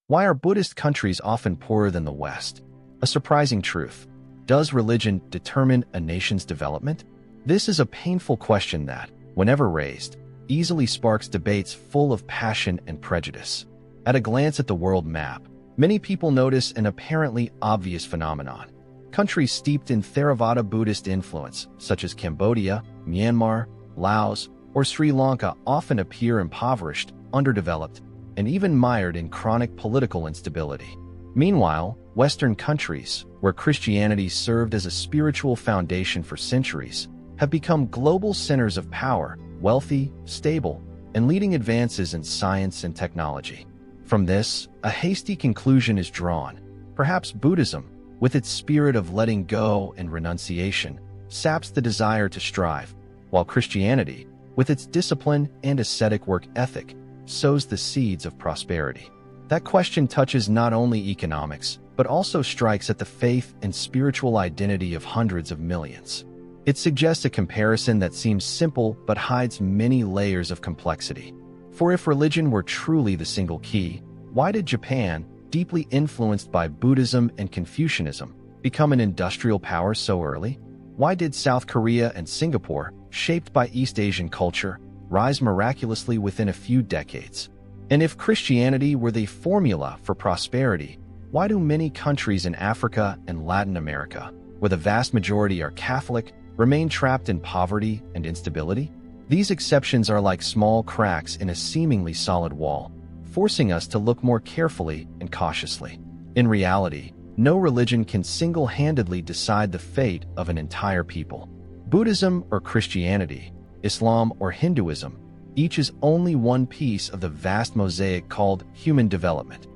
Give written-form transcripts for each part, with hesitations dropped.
Why are Buddhist countries often poorer than the West? A surprising truth. Does religion determine a nation's development? This is a painful question that, whenever raised, easily sparks debates full of passion and prejudice. At a glance at the world map, many people notice an apparently obvious phenomenon. Countries steeped in Theravada Buddhist influence, such as Cambodia, Myanmar, Laos, or Sri Lanka, often appear impoverished, underdeveloped, and even mired in chronic political instability. Meanwhile, Western countries, where Christianity served as a spiritual foundation for centuries, have become global centers of power, wealthy, stable, and leading advances in science and technology. From this, a hasty conclusion is drawn. Perhaps Buddhism, with its spirit of letting go and renunciation, saps the desire to strive, while Christianity, with its discipline and ascetic work ethic, sows the seeds of prosperity. That question touches not only economics, but also strikes at the faith and spiritual identity of hundreds of millions. It suggests a comparison that seems simple but hides many layers of complexity. For if religion were truly the single key, why did Japan, deeply influenced by Buddhism and Confucianism, become an industrial power so early? Why did South Korea and Singapore, shaped by East Asian culture, rise miraculously within a few decades? And if Christianity were the formula for prosperity, why do many countries in Africa and Latin America, where the vast majority are Catholic, remain trapped in poverty and instability? These exceptions are like small cracks in a seemingly solid wall, forcing us to look more carefully and cautiously. In reality, no religion can single-handedly decide the fate of an entire people. Buddhism or Christianity, Islam or Hinduism, each is only one piece of the vast mosaic called human development.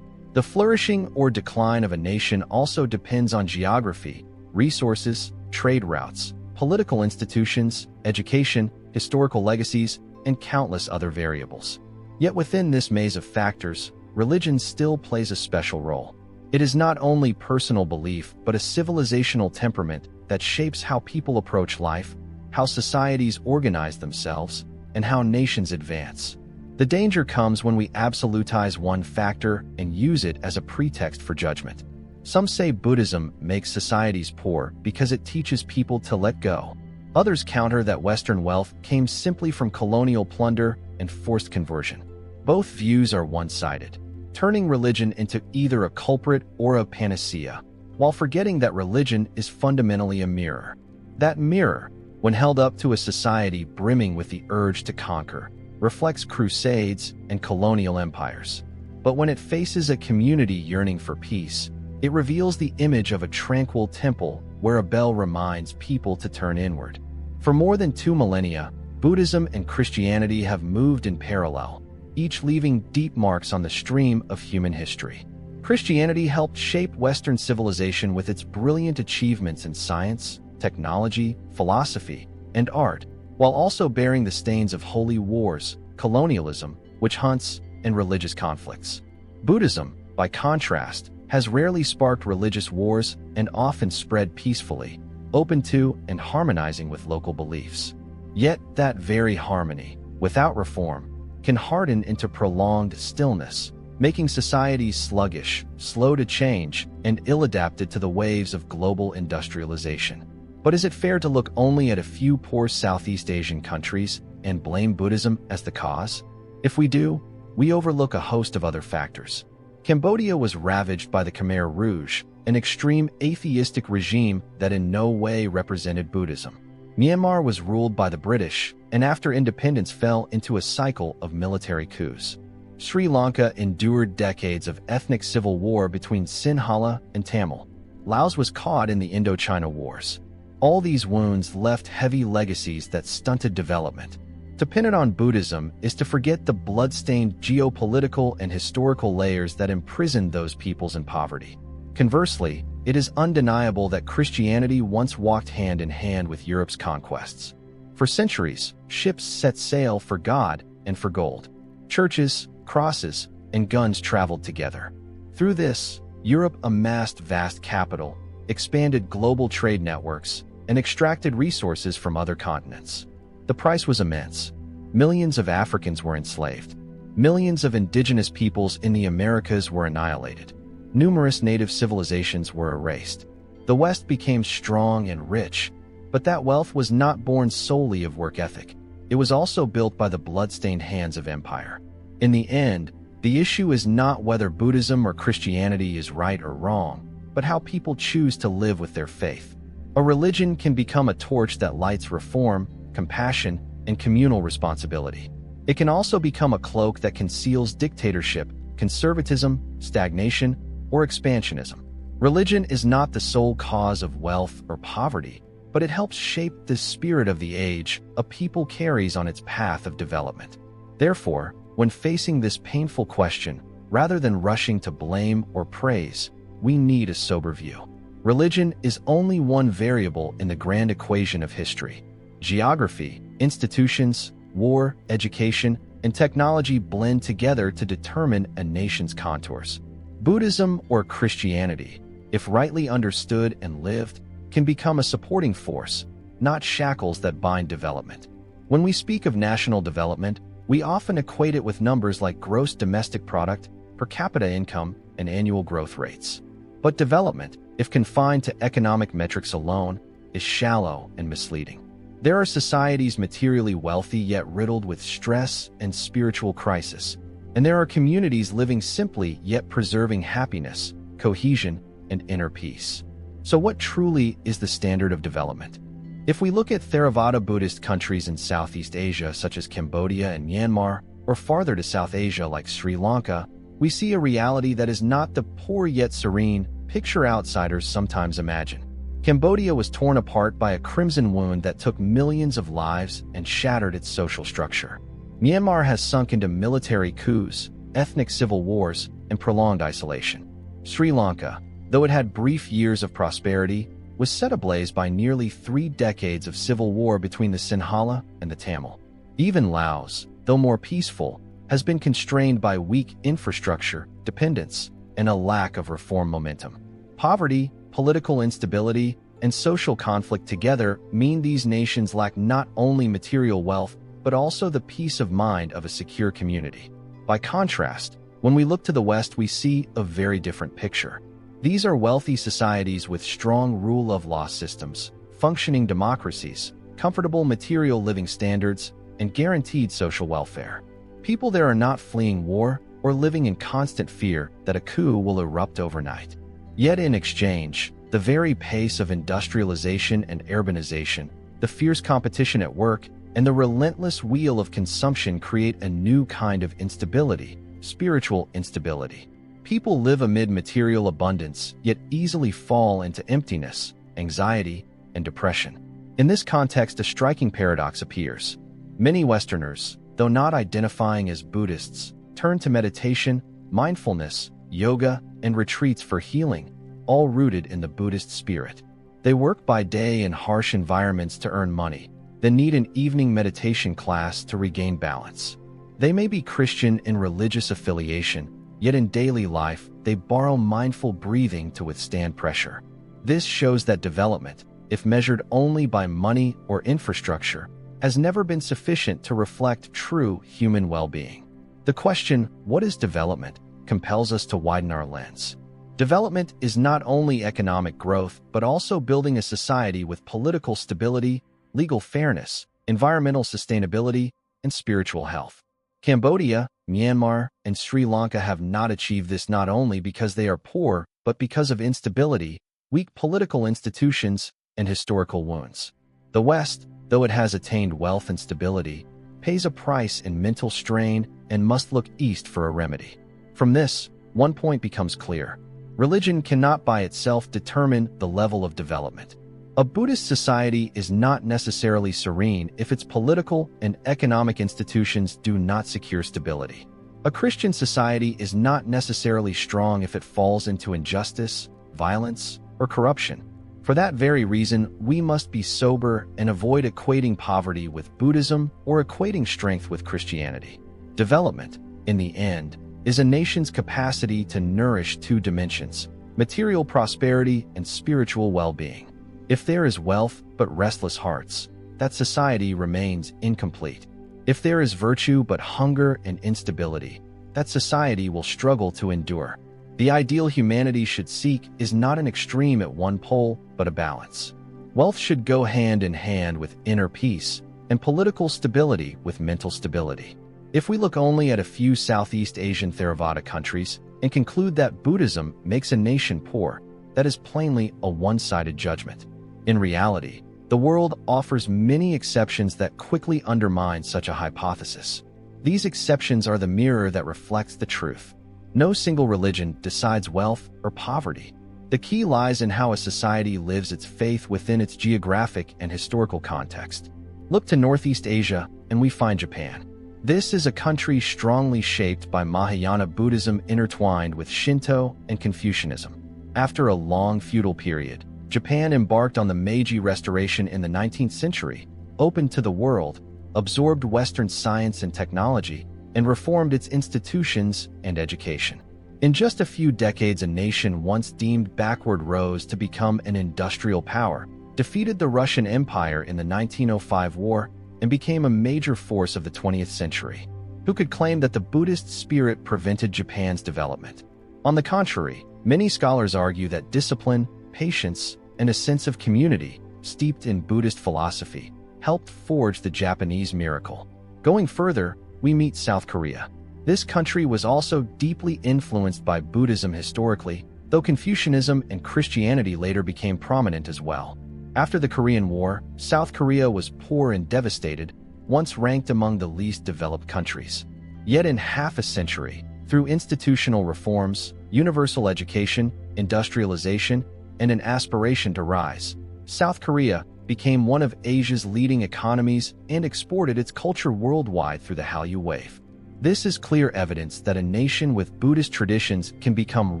The flourishing or decline of a nation also depends on geography, resources, trade routes, political institutions, education, historical legacies, and countless other variables. Yet within this maze of factors, religion still plays a special role. It is not only personal belief, but a civilizational temperament that shapes how people approach life, how societies organize themselves, and how nations advance. The danger comes when we absolutize one factor and use it as a pretext for judgment. Some say Buddhism makes societies poor because it teaches people to let go. Others counter that Western wealth came simply from colonial plunder and forced conversion. Both views are one-sided, turning religion into either a culprit or a panacea, while forgetting that religion is fundamentally a mirror. That mirror, when held up to a society brimming with the urge to conquer, reflects crusades and colonial empires. But when it faces a community yearning for peace, it reveals the image of a tranquil temple where a bell reminds people to turn inward. For more than 2 millennia, Buddhism and Christianity have moved in parallel, each leaving deep marks on the stream of human history. Christianity helped shape Western civilization with its brilliant achievements in science, technology, philosophy, and art, while also bearing the stains of holy wars, colonialism, witch hunts, and religious conflicts. Buddhism, by contrast, has rarely sparked religious wars and often spread peacefully, open to and harmonizing with local beliefs. Yet that very harmony, without reform, can harden into prolonged stillness, making societies sluggish, slow to change, and ill-adapted to the waves of global industrialization. But is it fair to look only at a few poor Southeast Asian countries and blame Buddhism as the cause? If we do, we overlook a host of other factors. Cambodia was ravaged by the Khmer Rouge, an extreme atheistic regime that in no way represented Buddhism. Myanmar was ruled by the British, and after independence fell into a cycle of military coups. Sri Lanka endured decades of ethnic civil war between Sinhala and Tamil. Laos was caught in the Indochina Wars. All these wounds left heavy legacies that stunted development. To pin it on Buddhism is to forget the blood-stained geopolitical and historical layers that imprisoned those peoples in poverty. Conversely, it is undeniable that Christianity once walked hand in hand with Europe's conquests. For centuries, ships set sail for God and for gold. Churches, crosses, and guns traveled together. Through this, Europe amassed vast capital, expanded global trade networks, and extracted resources from other continents. The price was immense. Millions of Africans were enslaved. Millions of indigenous peoples in the Americas were annihilated. Numerous native civilizations were erased. The West became strong and rich, but that wealth was not born solely of work ethic. It was also built by the blood-stained hands of empire. In the end, the issue is not whether Buddhism or Christianity is right or wrong, but how people choose to live with their faith. A religion can become a torch that lights reform, compassion, and communal responsibility. It can also become a cloak that conceals dictatorship, conservatism, stagnation, or expansionism. Religion is not the sole cause of wealth or poverty, but it helps shape the spirit of the age a people carries on its path of development. Therefore, when facing this painful question, rather than rushing to blame or praise, we need a sober view. Religion is only one variable in the grand equation of history. Geography, institutions, war, education, and technology blend together to determine a nation's contours. Buddhism or Christianity, if rightly understood and lived, can become a supporting force, not shackles that bind development. When we speak of national development, we often equate it with numbers like gross domestic product, per capita income, and annual growth rates. But development, if confined to economic metrics alone, is shallow and misleading. There are societies materially wealthy yet riddled with stress and spiritual crisis, and there are communities living simply yet preserving happiness, cohesion, and inner peace. So what truly is the standard of development? If we look at Theravada Buddhist countries in Southeast Asia such as Cambodia and Myanmar, or farther to South Asia like Sri Lanka, we see a reality that is not the poor yet serene picture outsiders sometimes imagine. Cambodia was torn apart by a crimson wound that took millions of lives and shattered its social structure. Myanmar has sunk into military coups, ethnic civil wars, and prolonged isolation. Sri Lanka, though it had brief years of prosperity, was set ablaze by nearly 3 decades of civil war between the Sinhala and the Tamil. Even Laos, though more peaceful, has been constrained by weak infrastructure, dependence, and a lack of reform momentum. Poverty, political instability, and social conflict together mean these nations lack not only material wealth, but also the peace of mind of a secure community. By contrast, when we look to the West, we see a very different picture. These are wealthy societies with strong rule of law systems, functioning democracies, comfortable material living standards, and guaranteed social welfare. People there are not fleeing war or living in constant fear that a coup will erupt overnight. Yet in exchange, the very pace of industrialization and urbanization, the fierce competition at work, and the relentless wheel of consumption create a new kind of instability, spiritual instability. People live amid material abundance, yet easily fall into emptiness, anxiety, and depression. In this context, a striking paradox appears. Many Westerners, though not identifying as Buddhists, turn to meditation, mindfulness, yoga, and retreats for healing, all rooted in the Buddhist spirit. They work by day in harsh environments to earn money, then need an evening meditation class to regain balance. They may be Christian in religious affiliation, yet in daily life, they borrow mindful breathing to withstand pressure. This shows that development, if measured only by money or infrastructure, has never been sufficient to reflect true human well-being. The question, what is development, compels us to widen our lens. Development is not only economic growth, but also building a society with political stability, legal fairness, environmental sustainability, and spiritual health. Cambodia, Myanmar, and Sri Lanka have not achieved this not only because they are poor, but because of instability, weak political institutions, and historical wounds. The West, though it has attained wealth and stability, pays a price in mental strain and must look east for a remedy. From this, one point becomes clear. Religion cannot by itself determine the level of development. A Buddhist society is not necessarily serene if its political and economic institutions do not secure stability. A Christian society is not necessarily strong if it falls into injustice, violence, or corruption. For that very reason, we must be sober and avoid equating poverty with Buddhism or equating strength with Christianity. Development, in the end, is a nation's capacity to nourish 2 dimensions: material prosperity and spiritual well-being. If there is wealth but restless hearts, that society remains incomplete. If there is virtue but hunger and instability, that society will struggle to endure. The ideal humanity should seek is not an extreme at one pole, but a balance. Wealth should go hand in hand with inner peace, and political stability with mental stability. If we look only at a few Southeast Asian Theravada countries and conclude that Buddhism makes a nation poor, that is plainly a one-sided judgment. In reality, the world offers many exceptions that quickly undermine such a hypothesis. These exceptions are the mirror that reflects the truth. No single religion decides wealth or poverty. The key lies in how a society lives its faith within its geographic and historical context. Look to Northeast Asia, and we find Japan. This is a country strongly shaped by Mahayana Buddhism intertwined with Shinto and Confucianism. After a long feudal period, Japan embarked on the Meiji Restoration in the 19th century, opened to the world, absorbed Western science and technology, and reformed its institutions and education. In just a few decades, a nation once deemed backward rose to become an industrial power, defeated the Russian Empire in the 1905 war, and became a major force of the 20th century. Who could claim that the Buddhist spirit prevented Japan's development? On the contrary, many scholars argue that discipline, patience, and a sense of community, steeped in Buddhist philosophy, helped forge the Japanese miracle. Going further, we meet South Korea. This country was also deeply influenced by Buddhism historically, though Confucianism and Christianity later became prominent as well. After the Korean War, South Korea was poor and devastated, once ranked among the least developed countries. Yet in half a century, through institutional reforms, universal education, industrialization, and an aspiration to rise, South Korea became one of Asia's leading economies and exported its culture worldwide through the Hallyu Wave. This is clear evidence that a nation with Buddhist traditions can become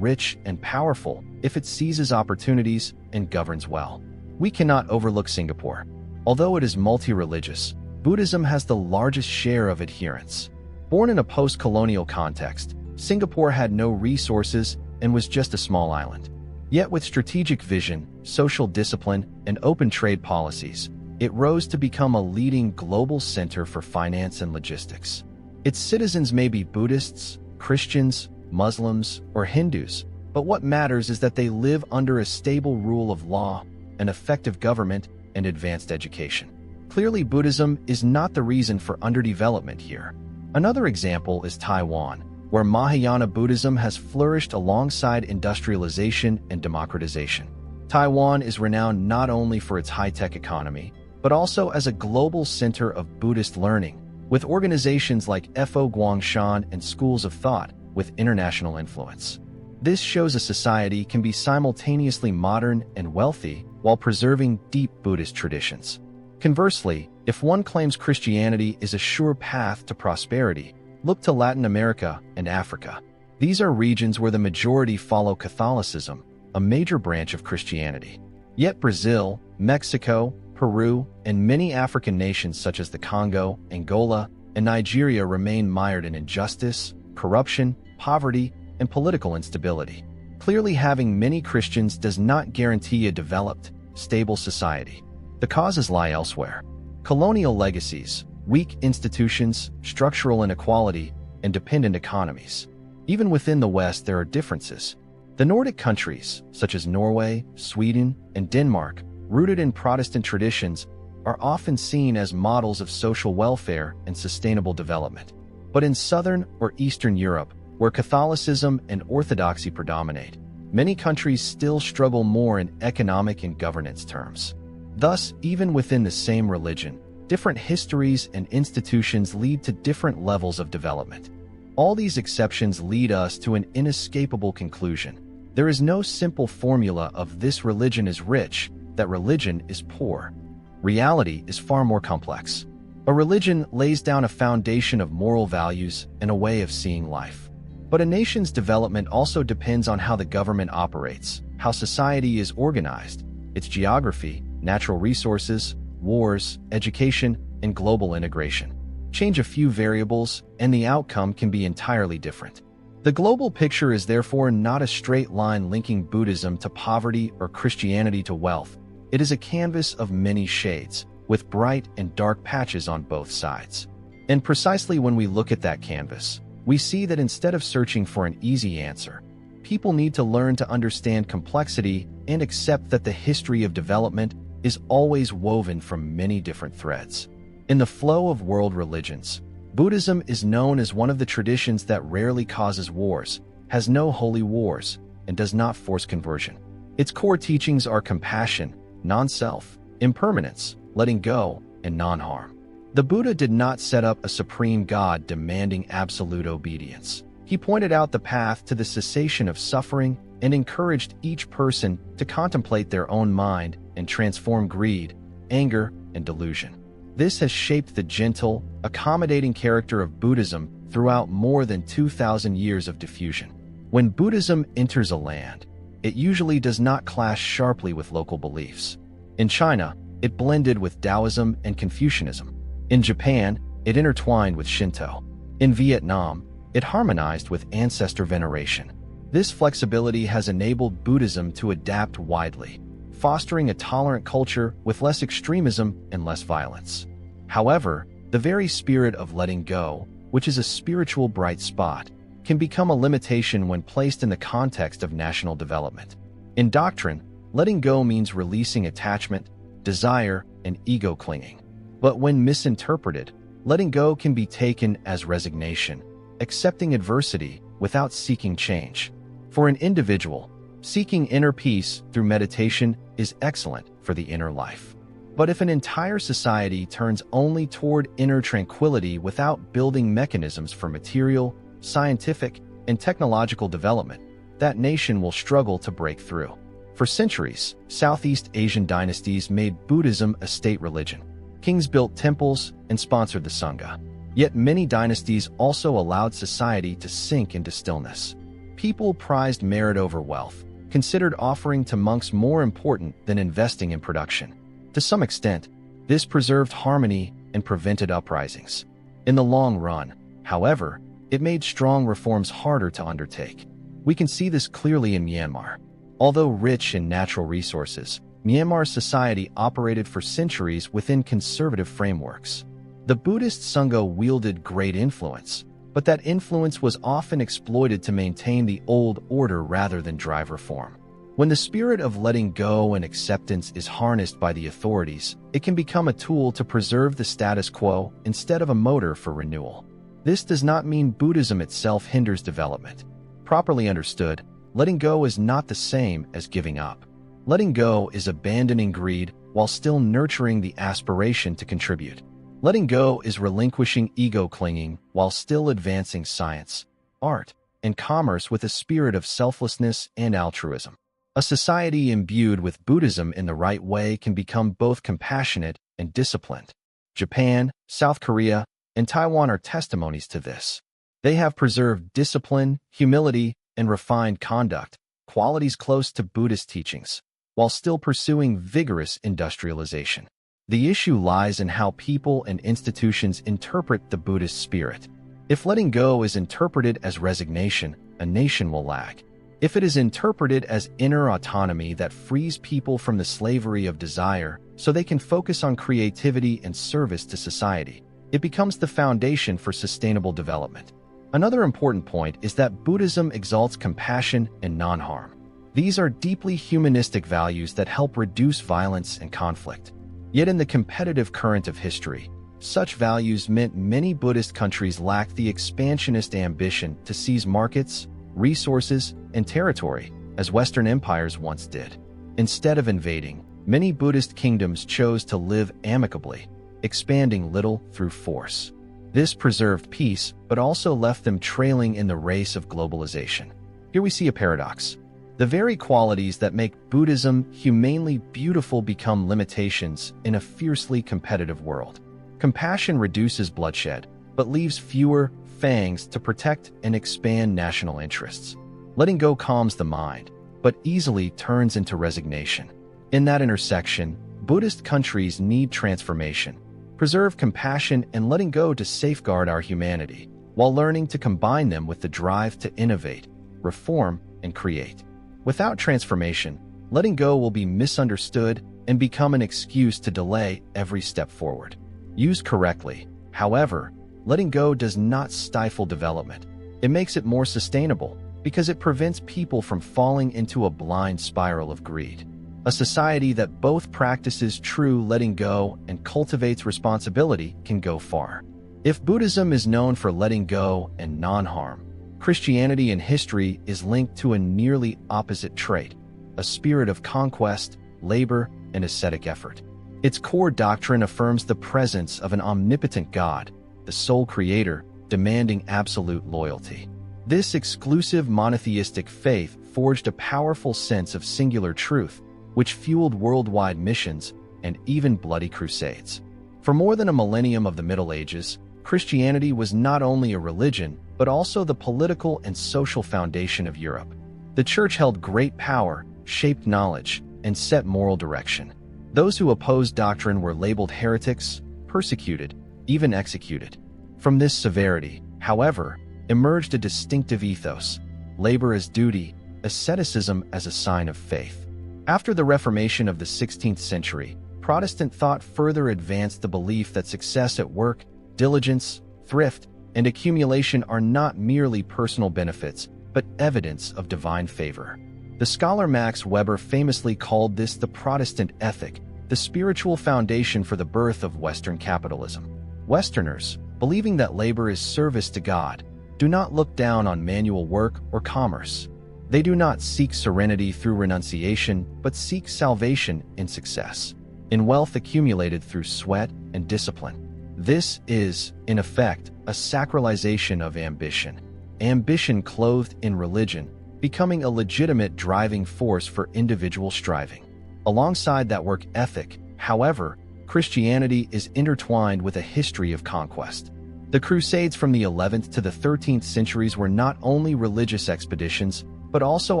rich and powerful if it seizes opportunities and governs well. We cannot overlook Singapore. Although it is multi-religious, Buddhism has the largest share of adherents. Born in a post-colonial context, Singapore had no resources and was just a small island. Yet with strategic vision, social discipline, and open trade policies, it rose to become a leading global center for finance and logistics. Its citizens may be Buddhists, Christians, Muslims, or Hindus, but what matters is that they live under a stable rule of law, an effective government, and advanced education. Clearly, Buddhism is not the reason for underdevelopment here. Another example is Taiwan, where Mahayana Buddhism has flourished alongside industrialization and democratization. Taiwan is renowned not only for its high-tech economy, but also as a global center of Buddhist learning, with organizations like Fo Guangshan and schools of thought with international influence. This shows a society can be simultaneously modern and wealthy while preserving deep Buddhist traditions. Conversely, if one claims Christianity is a sure path to prosperity, look to Latin America and Africa. These are regions where the majority follow Catholicism, a major branch of Christianity. Yet Brazil, Mexico, Peru, and many African nations such as the Congo, Angola, and Nigeria remain mired in injustice, corruption, poverty, and political instability. Clearly, having many Christians does not guarantee a developed, stable society. The causes lie elsewhere. Colonial legacies, weak institutions, structural inequality, and dependent economies. Even within the West, there are differences. The Nordic countries, such as Norway, Sweden, and Denmark, rooted in Protestant traditions, are often seen as models of social welfare and sustainable development. But in Southern or Eastern Europe, where Catholicism and Orthodoxy predominate, many countries still struggle more in economic and governance terms. Thus, even within the same religion, different histories and institutions lead to different levels of development. All these exceptions lead us to an inescapable conclusion. There is no simple formula of this religion is rich, that religion is poor. Reality is far more complex. A religion lays down a foundation of moral values and a way of seeing life. But a nation's development also depends on how the government operates, how society is organized, its geography, natural resources, wars, education, and global integration. Change a few variables, and the outcome can be entirely different. The global picture is therefore not a straight line linking Buddhism to poverty or Christianity to wealth. It is a canvas of many shades, with bright and dark patches on both sides. And precisely when we look at that canvas, we see that instead of searching for an easy answer, people need to learn to understand complexity and accept that the history of development is always woven from many different threads. In the flow of world religions, Buddhism is known as one of the traditions that rarely causes wars, has no holy wars, and does not force conversion. Its core teachings are compassion, non-self, impermanence, letting go, and non-harm. The Buddha did not set up a supreme God demanding absolute obedience. He pointed out the path to the cessation of suffering and encouraged each person to contemplate their own mind and transform greed, anger, and delusion. This has shaped the gentle, accommodating character of Buddhism throughout more than 2,000 years of diffusion. When Buddhism enters a land, it usually does not clash sharply with local beliefs. In China, it blended with Taoism and Confucianism. In Japan, it intertwined with Shinto. In Vietnam, it harmonized with ancestor veneration. This flexibility has enabled Buddhism to adapt widely, fostering a tolerant culture with less extremism and less violence. However, the very spirit of letting go, which is a spiritual bright spot, can become a limitation when placed in the context of national development. In doctrine, letting go means releasing attachment, desire, and ego clinging. But when misinterpreted, letting go can be taken as resignation, accepting adversity without seeking change. For an individual, seeking inner peace through meditation is excellent for the inner life. But if an entire society turns only toward inner tranquility without building mechanisms for material, scientific, and technological development, that nation will struggle to break through. For centuries, Southeast Asian dynasties made Buddhism a state religion. Kings built temples and sponsored the Sangha. Yet many dynasties also allowed society to sink into stillness. People prized merit over wealth, considered offering to monks more important than investing in production. To some extent, this preserved harmony and prevented uprisings. In the long run, however, it made strong reforms harder to undertake. We can see this clearly in Myanmar. Although rich in natural resources, Myanmar's society operated for centuries within conservative frameworks. The Buddhist Sangha wielded great influence, but that influence was often exploited to maintain the old order rather than drive reform. When the spirit of letting go and acceptance is harnessed by the authorities, it can become a tool to preserve the status quo instead of a motor for renewal. This does not mean Buddhism itself hinders development. Properly understood, letting go is not the same as giving up. Letting go is abandoning greed while still nurturing the aspiration to contribute. Letting go is relinquishing ego clinging while still advancing science, art, and commerce with a spirit of selflessness and altruism. A society imbued with Buddhism in the right way can become both compassionate and disciplined. Japan, South Korea, and Taiwan are testimonies to this. They have preserved discipline, humility, and refined conduct, qualities close to Buddhist teachings, while still pursuing vigorous industrialization. The issue lies in how people and institutions interpret the Buddhist spirit. If letting go is interpreted as resignation, a nation will lag. If it is interpreted as inner autonomy that frees people from the slavery of desire so they can focus on creativity and service to society, it becomes the foundation for sustainable development. Another important point is that Buddhism exalts compassion and non-harm. These are deeply humanistic values that help reduce violence and conflict. Yet in the competitive current of history, such values meant many Buddhist countries lacked the expansionist ambition to seize markets, resources, and territory, as Western empires once did. Instead of invading, many Buddhist kingdoms chose to live amicably, expanding little through force. This preserved peace, but also left them trailing in the race of globalization. Here we see a paradox. The very qualities that make Buddhism humanely beautiful become limitations in a fiercely competitive world. Compassion reduces bloodshed, but leaves fewer fangs to protect and expand national interests. Letting go calms the mind, but easily turns into resignation. In that intersection, Buddhist countries need transformation, preserve compassion and letting go to safeguard our humanity, while learning to combine them with the drive to innovate, reform, and create. Without transformation, letting go will be misunderstood and become an excuse to delay every step forward. Used correctly, however, letting go does not stifle development. It makes it more sustainable because it prevents people from falling into a blind spiral of greed. A society that both practices true letting go and cultivates responsibility can go far. If Buddhism is known for letting go and non-harm, Christianity in history is linked to a nearly opposite trait, a spirit of conquest, labor, and ascetic effort. Its core doctrine affirms the presence of an omnipotent God, the sole creator, demanding absolute loyalty. This exclusive monotheistic faith forged a powerful sense of singular truth, which fueled worldwide missions and even bloody crusades. For more than a millennium of the Middle Ages, Christianity was not only a religion, but also the political and social foundation of Europe. The Church held great power, shaped knowledge, and set moral direction. Those who opposed doctrine were labeled heretics, persecuted, even executed. From this severity, however, emerged a distinctive ethos: labor as duty, asceticism as a sign of faith. After the Reformation of the 16th century, Protestant thought further advanced the belief that success at work, diligence, thrift, and accumulation are not merely personal benefits, but evidence of divine favor. The scholar Max Weber famously called this the Protestant ethic, the spiritual foundation for the birth of Western capitalism. Westerners, believing that labor is service to God, do not look down on manual work or commerce. They do not seek serenity through renunciation, but seek salvation in success, in wealth accumulated through sweat and discipline. This is, in effect, a sacralization of ambition. Ambition clothed in religion, becoming a legitimate driving force for individual striving. Alongside that work ethic, however, Christianity is intertwined with a history of conquest. The Crusades from the 11th to the 13th centuries were not only religious expeditions, but also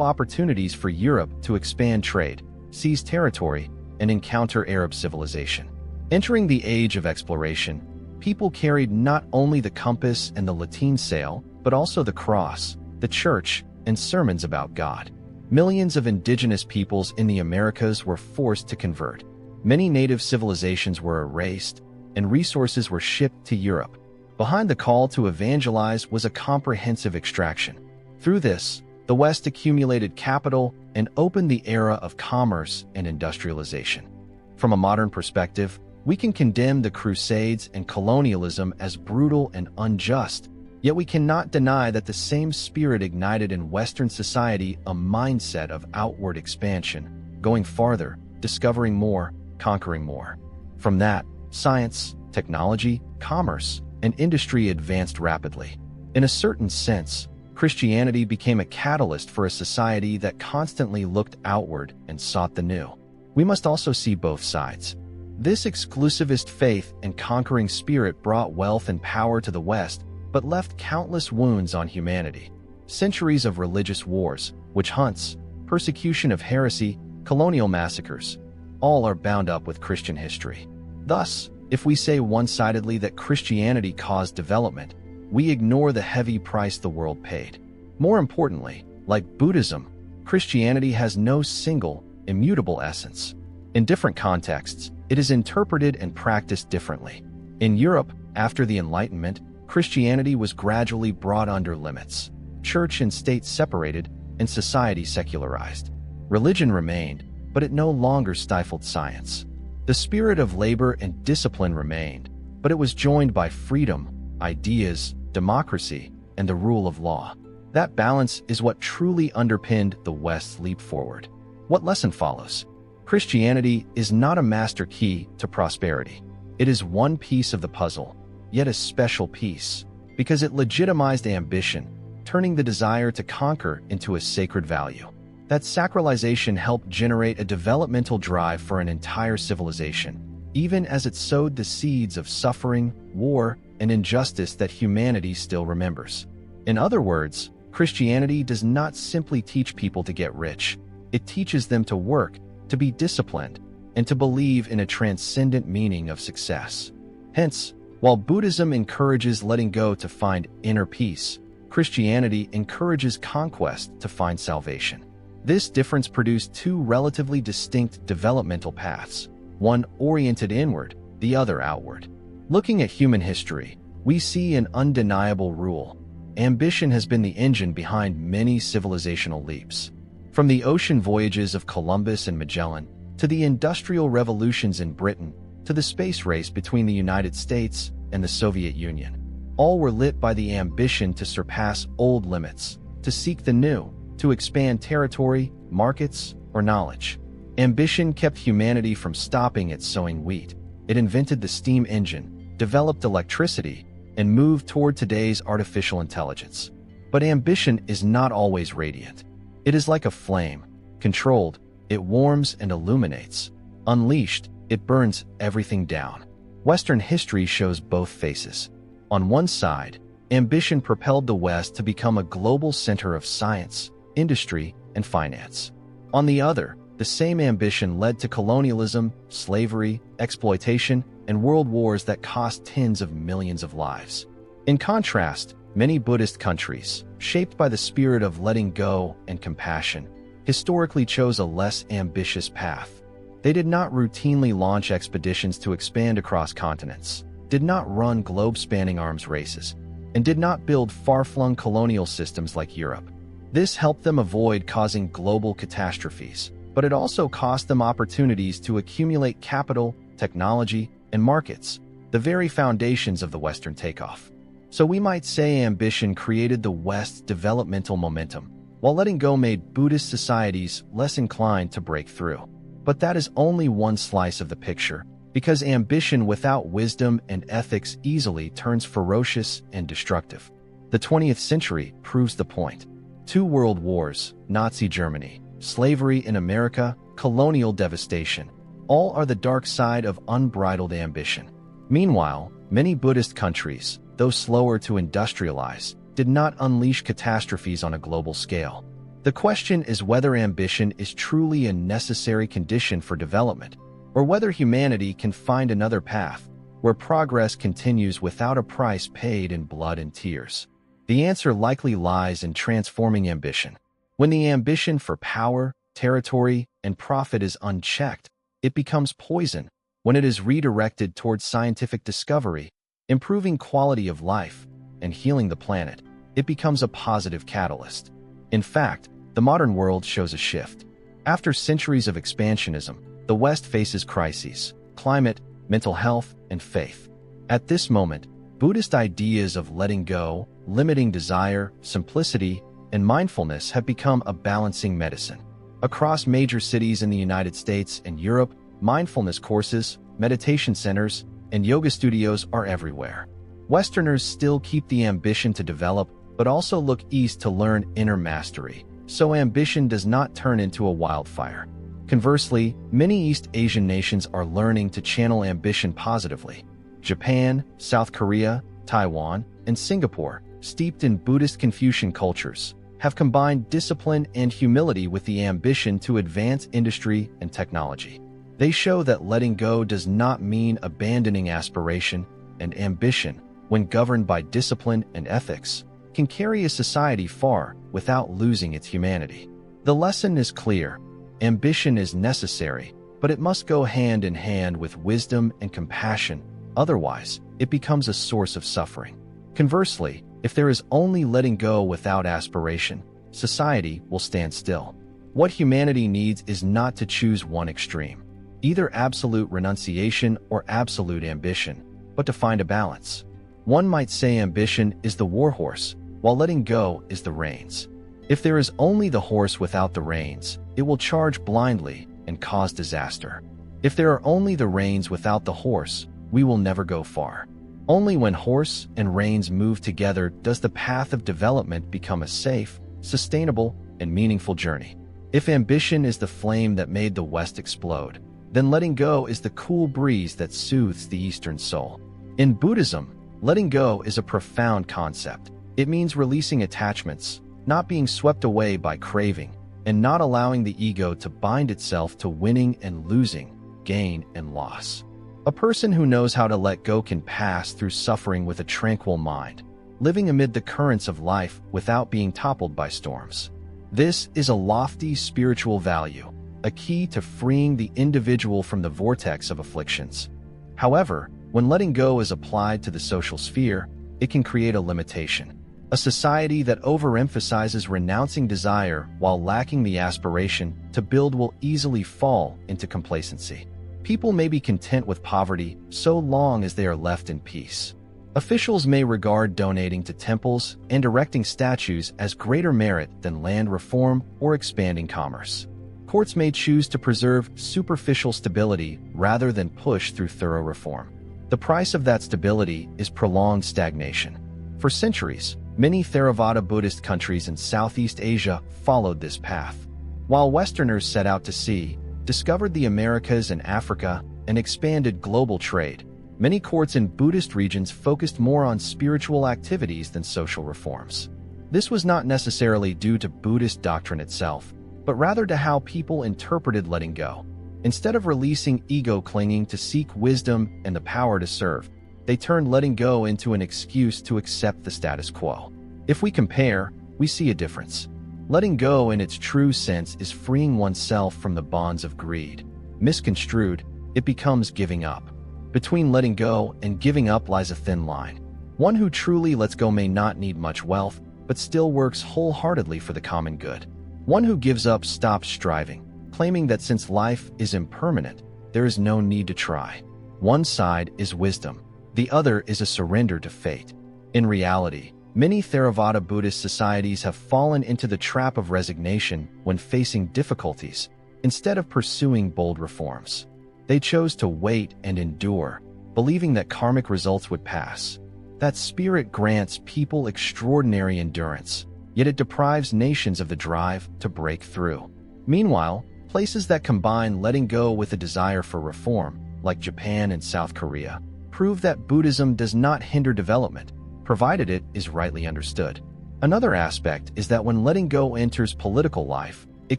opportunities for Europe to expand trade, seize territory, and encounter Arab civilization. Entering the age of exploration, people carried not only the compass and the lateen sail, but also the cross, the church, and sermons about God. Millions of indigenous peoples in the Americas were forced to convert. Many native civilizations were erased, and resources were shipped to Europe. Behind the call to evangelize was a comprehensive extraction. Through this, the West accumulated capital and opened the era of commerce and industrialization. From a modern perspective, we can condemn the Crusades and colonialism as brutal and unjust, yet we cannot deny that the same spirit ignited in Western society a mindset of outward expansion, going farther, discovering more, conquering more. From that, science, technology, commerce, and industry advanced rapidly. In a certain sense, Christianity became a catalyst for a society that constantly looked outward and sought the new. We must also see both sides. This exclusivist faith and conquering spirit brought wealth and power to the West, but left countless wounds on humanity. Centuries of religious wars, witch hunts, persecution of heresy, colonial massacres, all are bound up with Christian history. Thus, if we say one-sidedly that Christianity caused development, we ignore the heavy price the world paid. More importantly, like Buddhism, Christianity has no single, immutable essence. In different contexts, it is interpreted and practiced differently. In Europe, after the Enlightenment, Christianity was gradually brought under limits. Church and state separated, and society secularized. Religion remained, but it no longer stifled science. The spirit of labor and discipline remained, but it was joined by freedom, ideas, democracy, and the rule of law. That balance is what truly underpinned the West's leap forward. What lesson follows? Christianity is not a master key to prosperity. It is one piece of the puzzle, yet a special piece, because it legitimized ambition, turning the desire to conquer into a sacred value. That sacralization helped generate a developmental drive for an entire civilization, even as it sowed the seeds of suffering, war, and injustice that humanity still remembers. In other words, Christianity does not simply teach people to get rich. It teaches them to work, to be disciplined, and to believe in a transcendent meaning of success. Hence, while Buddhism encourages letting go to find inner peace, Christianity encourages conquest to find salvation. This difference produced two relatively distinct developmental paths, one oriented inward, the other outward. Looking at human history, we see an undeniable rule. Ambition has been the engine behind many civilizational leaps. From the ocean voyages of Columbus and Magellan, to the industrial revolutions in Britain, to the space race between the United States and the Soviet Union, all were lit by the ambition to surpass old limits, to seek the new, to expand territory, markets, or knowledge. Ambition kept humanity from stopping at sowing wheat. It invented the steam engine, developed electricity, and moved toward today's artificial intelligence. But ambition is not always radiant. It is like a flame. Controlled, it warms and illuminates. Unleashed, it burns everything down. Western history shows both faces. On one side, ambition propelled the West to become a global center of science, industry, and finance. On the other, the same ambition led to colonialism, slavery, exploitation, and world wars that cost tens of millions of lives. In contrast, many Buddhist countries, shaped by the spirit of letting go and compassion, historically chose a less ambitious path. They did not routinely launch expeditions to expand across continents, did not run globe-spanning arms races, and did not build far-flung colonial systems like Europe. This helped them avoid causing global catastrophes, but it also cost them opportunities to accumulate capital, technology, and markets, the very foundations of the Western takeoff. So we might say ambition created the West's developmental momentum, while letting go made Buddhist societies less inclined to break through. But that is only one slice of the picture, because ambition without wisdom and ethics easily turns ferocious and destructive. The 20th century proves the point. 2 world wars, Nazi Germany, slavery in America, colonial devastation, all are the dark side of unbridled ambition. Meanwhile, many Buddhist countries, though slower to industrialize, did not unleash catastrophes on a global scale. The question is whether ambition is truly a necessary condition for development, or whether humanity can find another path where progress continues without a price paid in blood and tears. The answer likely lies in transforming ambition. When the ambition for power, territory, and profit is unchecked, it becomes poison. When it is redirected towards scientific discovery, improving quality of life, and healing the planet, it becomes a positive catalyst. In fact, the modern world shows a shift. After centuries of expansionism, the West faces crises: climate, mental health, and faith. At this moment, Buddhist ideas of letting go, limiting desire, simplicity, and mindfulness have become a balancing medicine. Across major cities in the United States and Europe, mindfulness courses, meditation centers, and yoga studios are everywhere. Westerners still keep the ambition to develop, but also look east to learn inner mastery, so ambition does not turn into a wildfire. Conversely, many East Asian nations are learning to channel ambition positively. Japan, South Korea, Taiwan, and Singapore, steeped in Buddhist Confucian cultures, have combined discipline and humility with the ambition to advance industry and technology. They show that letting go does not mean abandoning aspiration, and ambition, when governed by discipline and ethics, can carry a society far without losing its humanity. The lesson is clear. Ambition is necessary, but it must go hand in hand with wisdom and compassion. Otherwise, it becomes a source of suffering. Conversely, if there is only letting go without aspiration, society will stand still. What humanity needs is not to choose one extreme, either absolute renunciation or absolute ambition, but to find a balance. One might say ambition is the warhorse, while letting go is the reins. If there is only the horse without the reins, it will charge blindly and cause disaster. If there are only the reins without the horse, we will never go far. Only when horse and reins move together does the path of development become a safe, sustainable, and meaningful journey. If ambition is the flame that made the West explode, then letting go is the cool breeze that soothes the Eastern soul. In Buddhism, letting go is a profound concept. It means releasing attachments, not being swept away by craving, and not allowing the ego to bind itself to winning and losing, gain and loss. A person who knows how to let go can pass through suffering with a tranquil mind, living amid the currents of life without being toppled by storms. This is a lofty spiritual value, a key to freeing the individual from the vortex of afflictions. However, When letting go is applied to the social sphere, it can create a limitation. A society that overemphasizes renouncing desire while lacking the aspiration to build will easily fall into complacency. People may be content with poverty so long as they are left in peace. Officials may regard donating to temples and erecting statues as greater merit than land reform or expanding commerce. Courts may choose to preserve superficial stability rather than push through thorough reform. The price of that stability is prolonged stagnation. For centuries, many Theravada Buddhist countries in Southeast Asia followed this path. While Westerners set out to sea, discovered the Americas and Africa, and expanded global trade, many courts in Buddhist regions focused more on spiritual activities than social reforms. This was not necessarily due to Buddhist doctrine itself, but rather to how people interpreted letting go. Instead of releasing ego clinging to seek wisdom and the power to serve, they turned letting go into an excuse to accept the status quo. If we compare, we see a difference. Letting go in its true sense is freeing oneself from the bonds of greed. Misconstrued, it becomes giving up. Between letting go and giving up lies a thin line. One who truly lets go may not need much wealth, but still works wholeheartedly for the common good. One who gives up stops striving, claiming that since life is impermanent, there is no need to try. One side is wisdom, the other is a surrender to fate. In reality, many Theravada Buddhist societies have fallen into the trap of resignation when facing difficulties, instead of pursuing bold reforms. They chose to wait and endure, believing that karmic results would pass. That spirit grants people extraordinary endurance, yet it deprives nations of the drive to break through. Meanwhile, places that combine letting go with a desire for reform, like Japan and South Korea, prove that Buddhism does not hinder development, provided it is rightly understood. Another aspect is that when letting go enters political life, it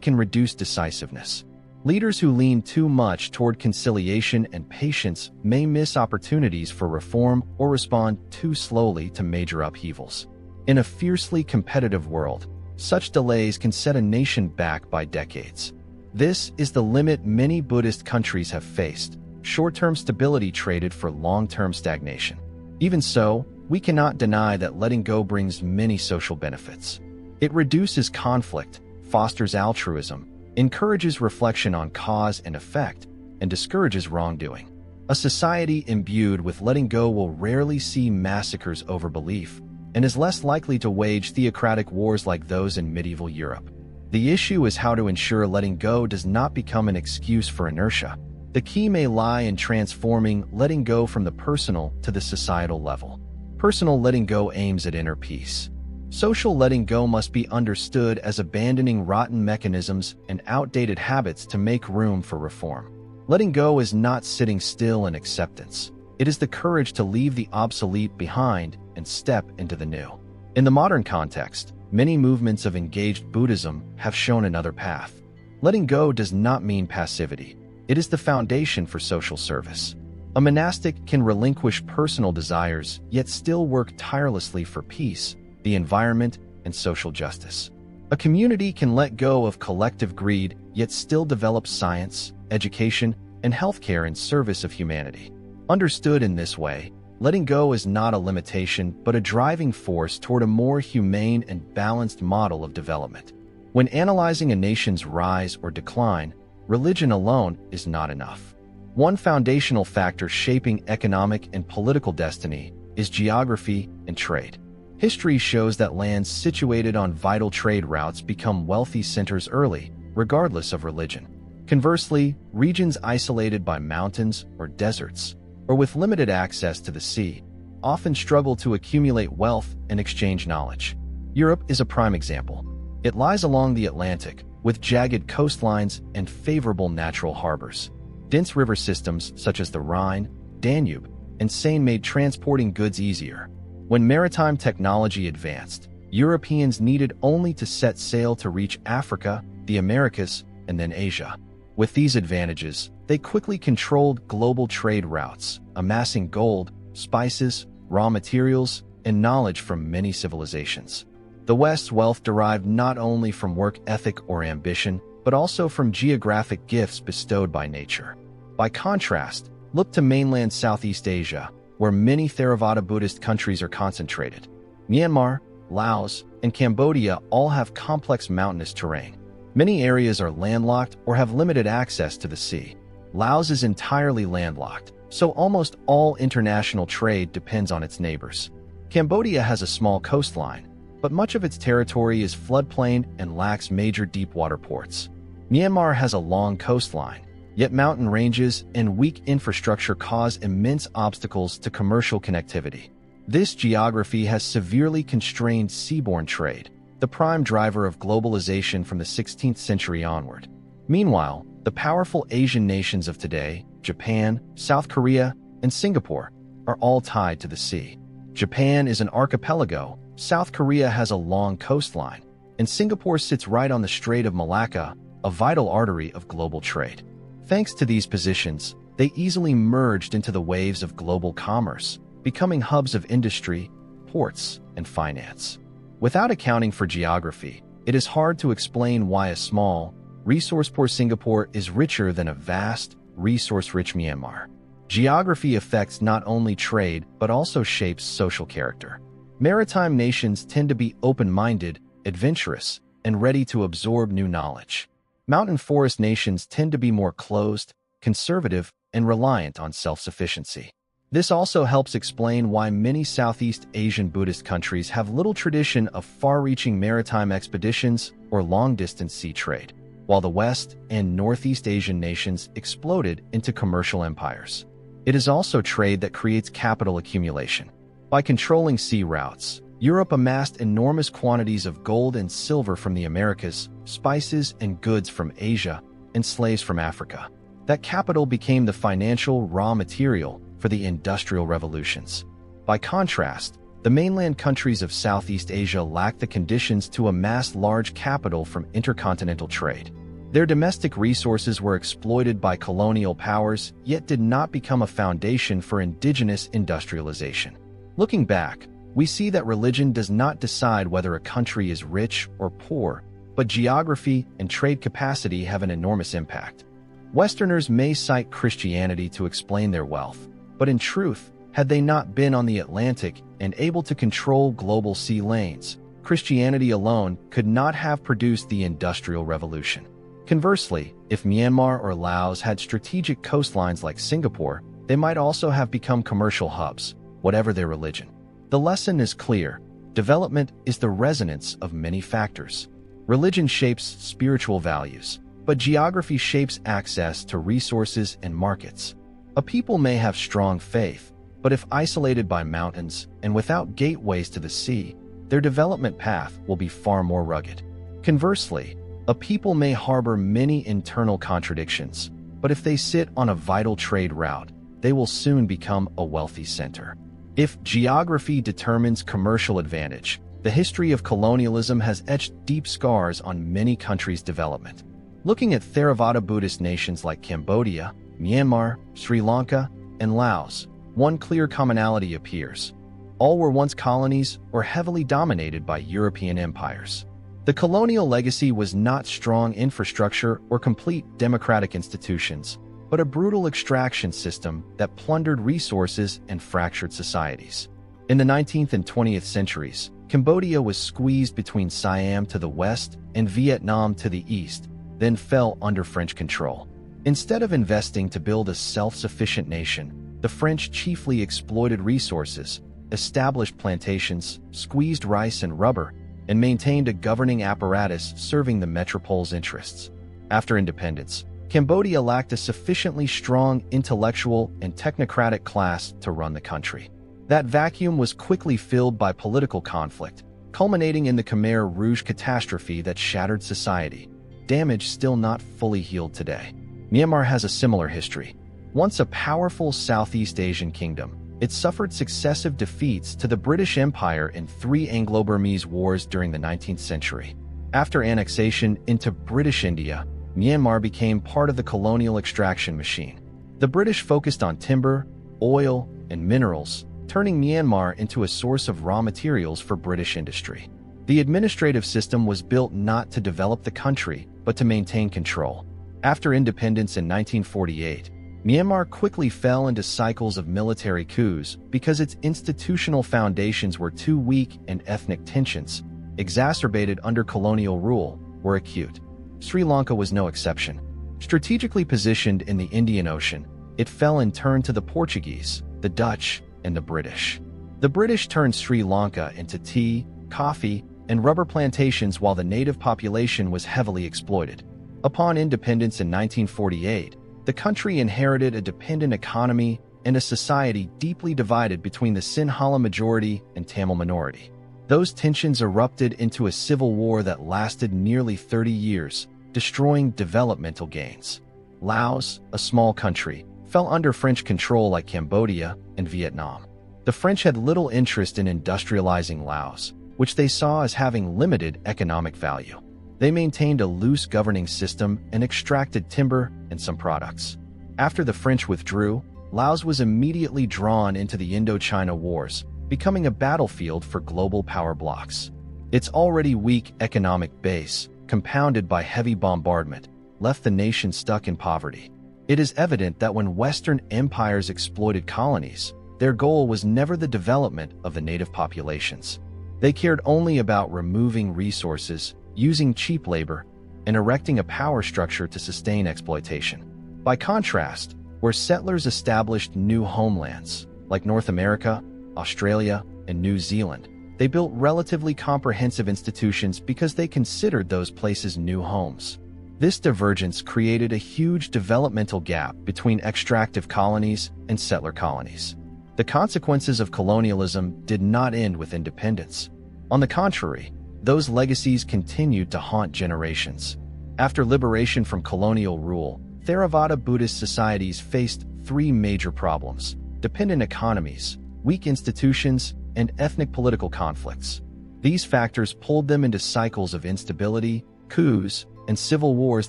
can reduce decisiveness. Leaders who lean too much toward conciliation and patience may miss opportunities for reform or respond too slowly to major upheavals. In a fiercely competitive world, such delays can set a nation back by decades. This is the limit many Buddhist countries have faced, short-term stability traded for long-term stagnation. Even so, we cannot deny that letting go brings many social benefits. It reduces conflict, fosters altruism, encourages reflection on cause and effect, and discourages wrongdoing. A society imbued with letting go will rarely see massacres over belief, and is less likely to wage theocratic wars like those in medieval Europe. The issue is how to ensure letting go does not become an excuse for inertia. The key may lie in transforming letting go from the personal to the societal level. Personal letting go aims at inner peace. Social letting go must be understood as abandoning rotten mechanisms and outdated habits to make room for reform. Letting go is not sitting still in acceptance. It is the courage to leave the obsolete behind and step into the new. In the modern context, many movements of engaged Buddhism have shown another path. Letting go does not mean passivity. It is the foundation for social service. A monastic can relinquish personal desires, yet still work tirelessly for peace, the environment, and social justice. A community can let go of collective greed, yet still develop science, education, and healthcare in service of humanity. Understood in this way, letting go is not a limitation, but a driving force toward a more humane and balanced model of development. When analyzing a nation's rise or decline, religion alone is not enough. One foundational factor shaping economic and political destiny is geography and trade. History shows that lands situated on vital trade routes become wealthy centers early, regardless of religion. Conversely, regions isolated by mountains or deserts, or with limited access to the sea, often struggle to accumulate wealth and exchange knowledge. Europe is a prime example. It lies along the Atlantic, with jagged coastlines and favorable natural harbors. Dense river systems such as the Rhine, Danube, and Seine made transporting goods easier. When maritime technology advanced, Europeans needed only to set sail to reach Africa, the Americas, and then Asia. With these advantages, they quickly controlled global trade routes, amassing gold, spices, raw materials, and knowledge from many civilizations. The West's wealth derived not only from work ethic or ambition, but also from geographic gifts bestowed by nature. By contrast, Look to mainland Southeast Asia, where many Theravada Buddhist countries are concentrated. Myanmar, Laos, and Cambodia all have complex mountainous terrain. Many areas are landlocked or have limited access to the sea. Laos is entirely landlocked, so almost all international trade depends on its neighbors. Cambodia has a small coastline, but much of its territory is floodplain and lacks major deepwater ports. Myanmar has a long coastline, yet mountain ranges and weak infrastructure cause immense obstacles to commercial connectivity. This geography has severely constrained seaborne trade, the prime driver of globalization from the 16th century onward. Meanwhile, the powerful Asian nations of today, Japan, South Korea, and Singapore, are all tied to the sea. Japan is an archipelago, South Korea has a long coastline, and Singapore sits right on the Strait of Malacca, a vital artery of global trade. Thanks to these positions, they easily merged into the waves of global commerce, becoming hubs of industry, ports, and finance. Without accounting for geography, it is hard to explain why a small, resource-poor Singapore is richer than a vast, resource-rich Myanmar. Geography affects not only trade but also shapes social character. Maritime nations tend to be open-minded, adventurous, and ready to absorb new knowledge. Mountain forest nations tend to be more closed, conservative, and reliant on self-sufficiency. This also helps explain why many Southeast Asian Buddhist countries have little tradition of far-reaching maritime expeditions or long-distance sea trade, while the West and Northeast Asian nations exploded into commercial empires. It is also trade that creates capital accumulation. By controlling sea routes, Europe amassed enormous quantities of gold and silver from the Americas, spices and goods from Asia, and slaves from Africa. That capital became the financial raw material for the industrial revolutions. By contrast, the mainland countries of Southeast Asia lacked the conditions to amass large capital from intercontinental trade. Their domestic resources were exploited by colonial powers, yet did not become a foundation for indigenous industrialization. Looking back, we see that religion does not decide whether a country is rich or poor, but geography and trade capacity have an enormous impact. Westerners may cite Christianity to explain their wealth, but in truth, had they not been on the Atlantic and able to control global sea lanes, Christianity alone could not have produced the Industrial Revolution. Conversely, if Myanmar or Laos had strategic coastlines like Singapore, they might also have become commercial hubs, whatever their religion. The lesson is clear. Development is the resonance of many factors. Religion shapes spiritual values, but geography shapes access to resources and markets. A people may have strong faith, but if isolated by mountains and without gateways to the sea, their development path will be far more rugged. Conversely, a people may harbor many internal contradictions, but if they sit on a vital trade route, they will soon become a wealthy center. If geography determines commercial advantage, the history of colonialism has etched deep scars on many countries' development. Looking at Theravada Buddhist nations like Cambodia, Myanmar, Sri Lanka, and Laos, one clear commonality appears. All were once colonies or heavily dominated by European empires. The colonial legacy was not strong infrastructure or complete democratic institutions, but a brutal extraction system that plundered resources and fractured societies. In the 19th and 20th centuries, Cambodia was squeezed between Siam to the west and Vietnam to the east, then fell under French control. Instead of investing to build a self-sufficient nation, the French chiefly exploited resources, established plantations, squeezed rice and rubber, and maintained a governing apparatus serving the metropole's interests. After independence, Cambodia lacked a sufficiently strong intellectual and technocratic class to run the country. That vacuum was quickly filled by political conflict, culminating in the Khmer Rouge catastrophe that shattered society, damage still not fully healed today. Myanmar has a similar history. Once a powerful Southeast Asian kingdom, it suffered successive defeats to the British Empire in 3 Anglo-Burmese wars during the 19th century. After annexation into British India, Myanmar became part of the colonial extraction machine. The British focused on timber, oil, and minerals, turning Myanmar into a source of raw materials for British industry. The administrative system was built not to develop the country, but to maintain control. After independence in 1948, Myanmar quickly fell into cycles of military coups because its institutional foundations were too weak and ethnic tensions, exacerbated under colonial rule, were acute. Sri Lanka was no exception. Strategically positioned in the Indian Ocean, it fell in turn to the Portuguese, the Dutch, and the British. The British turned Sri Lanka into tea, coffee, and rubber plantations while the native population was heavily exploited. Upon independence in 1948, the country inherited a dependent economy and a society deeply divided between the Sinhala majority and Tamil minority. Those tensions erupted into a civil war that lasted nearly 30 years, destroying developmental gains. Laos, a small country, fell under French control like Cambodia and Vietnam. The French had little interest in industrializing Laos, which they saw as having limited economic value. They maintained a loose governing system and extracted timber and some products. After the French withdrew, Laos was immediately drawn into the Indochina Wars, becoming a battlefield for global power blocs. Its already weak economic base, compounded by heavy bombardment, left the nation stuck in poverty. It is evident that when Western empires exploited colonies, their goal was never the development of the native populations. They cared only about removing resources, using cheap labor, and erecting a power structure to sustain exploitation. By contrast, where settlers established new homelands, like North America, Australia, and New Zealand, they built relatively comprehensive institutions because they considered those places new homes. This divergence created a huge developmental gap between extractive colonies and settler colonies. The consequences of colonialism did not end with independence. On the contrary, those legacies continued to haunt generations. After liberation from colonial rule, Theravada Buddhist societies faced three major problems: dependent economies, weak institutions, and ethnic political conflicts. These factors pulled them into cycles of instability, coups, and civil wars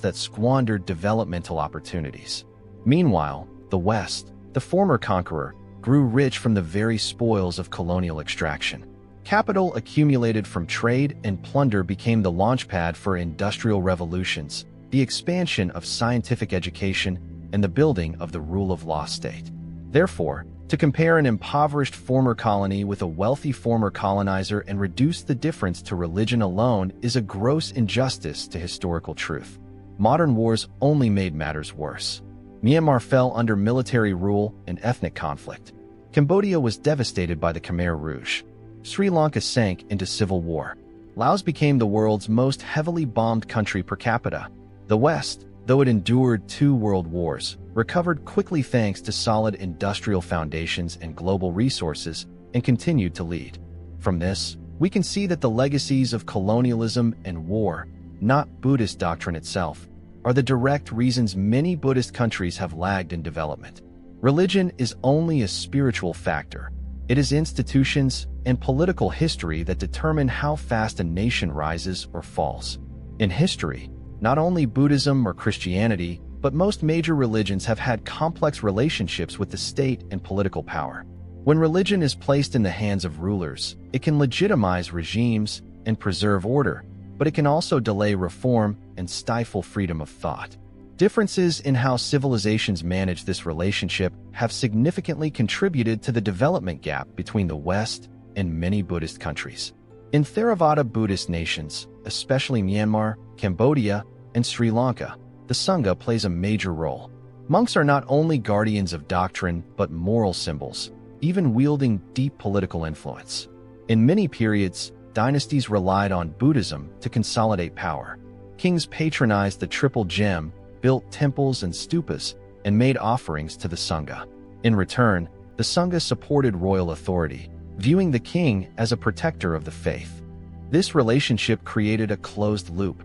that squandered developmental opportunities. Meanwhile, the West, the former conqueror, grew rich from the very spoils of colonial extraction. Capital accumulated from trade and plunder became the launchpad for industrial revolutions, the expansion of scientific education, and the building of the rule of law state. Therefore, to compare an impoverished former colony with a wealthy former colonizer and reduce the difference to religion alone is a gross injustice to historical truth. Modern wars only made matters worse. Myanmar fell under military rule and ethnic conflict. Cambodia was devastated by the Khmer Rouge. Sri Lanka sank into civil war. Laos became the world's most heavily bombed country per capita. The West, though it endured 2 world wars, recovered quickly thanks to solid industrial foundations and global resources and continued to lead. From this, we can see that the legacies of colonialism and war, not Buddhist doctrine itself, are the direct reasons many Buddhist countries have lagged in development. Religion is only a spiritual factor. It is institutions and political history that determine how fast a nation rises or falls. In history, not only Buddhism or Christianity, but most major religions have had complex relationships with the state and political power. When religion is placed in the hands of rulers, it can legitimize regimes and preserve order, but it can also delay reform and stifle freedom of thought. Differences in how civilizations manage this relationship have significantly contributed to the development gap between the West and many Buddhist countries. In Theravada Buddhist nations, especially Myanmar, Cambodia, and Sri Lanka, the Sangha plays a major role. Monks are not only guardians of doctrine but moral symbols, even wielding deep political influence. In many periods, dynasties relied on Buddhism to consolidate power. Kings patronized the Triple Gem, built temples and stupas, and made offerings to the Sangha. In return, the Sangha supported royal authority, viewing the king as a protector of the faith. This relationship created a closed loop.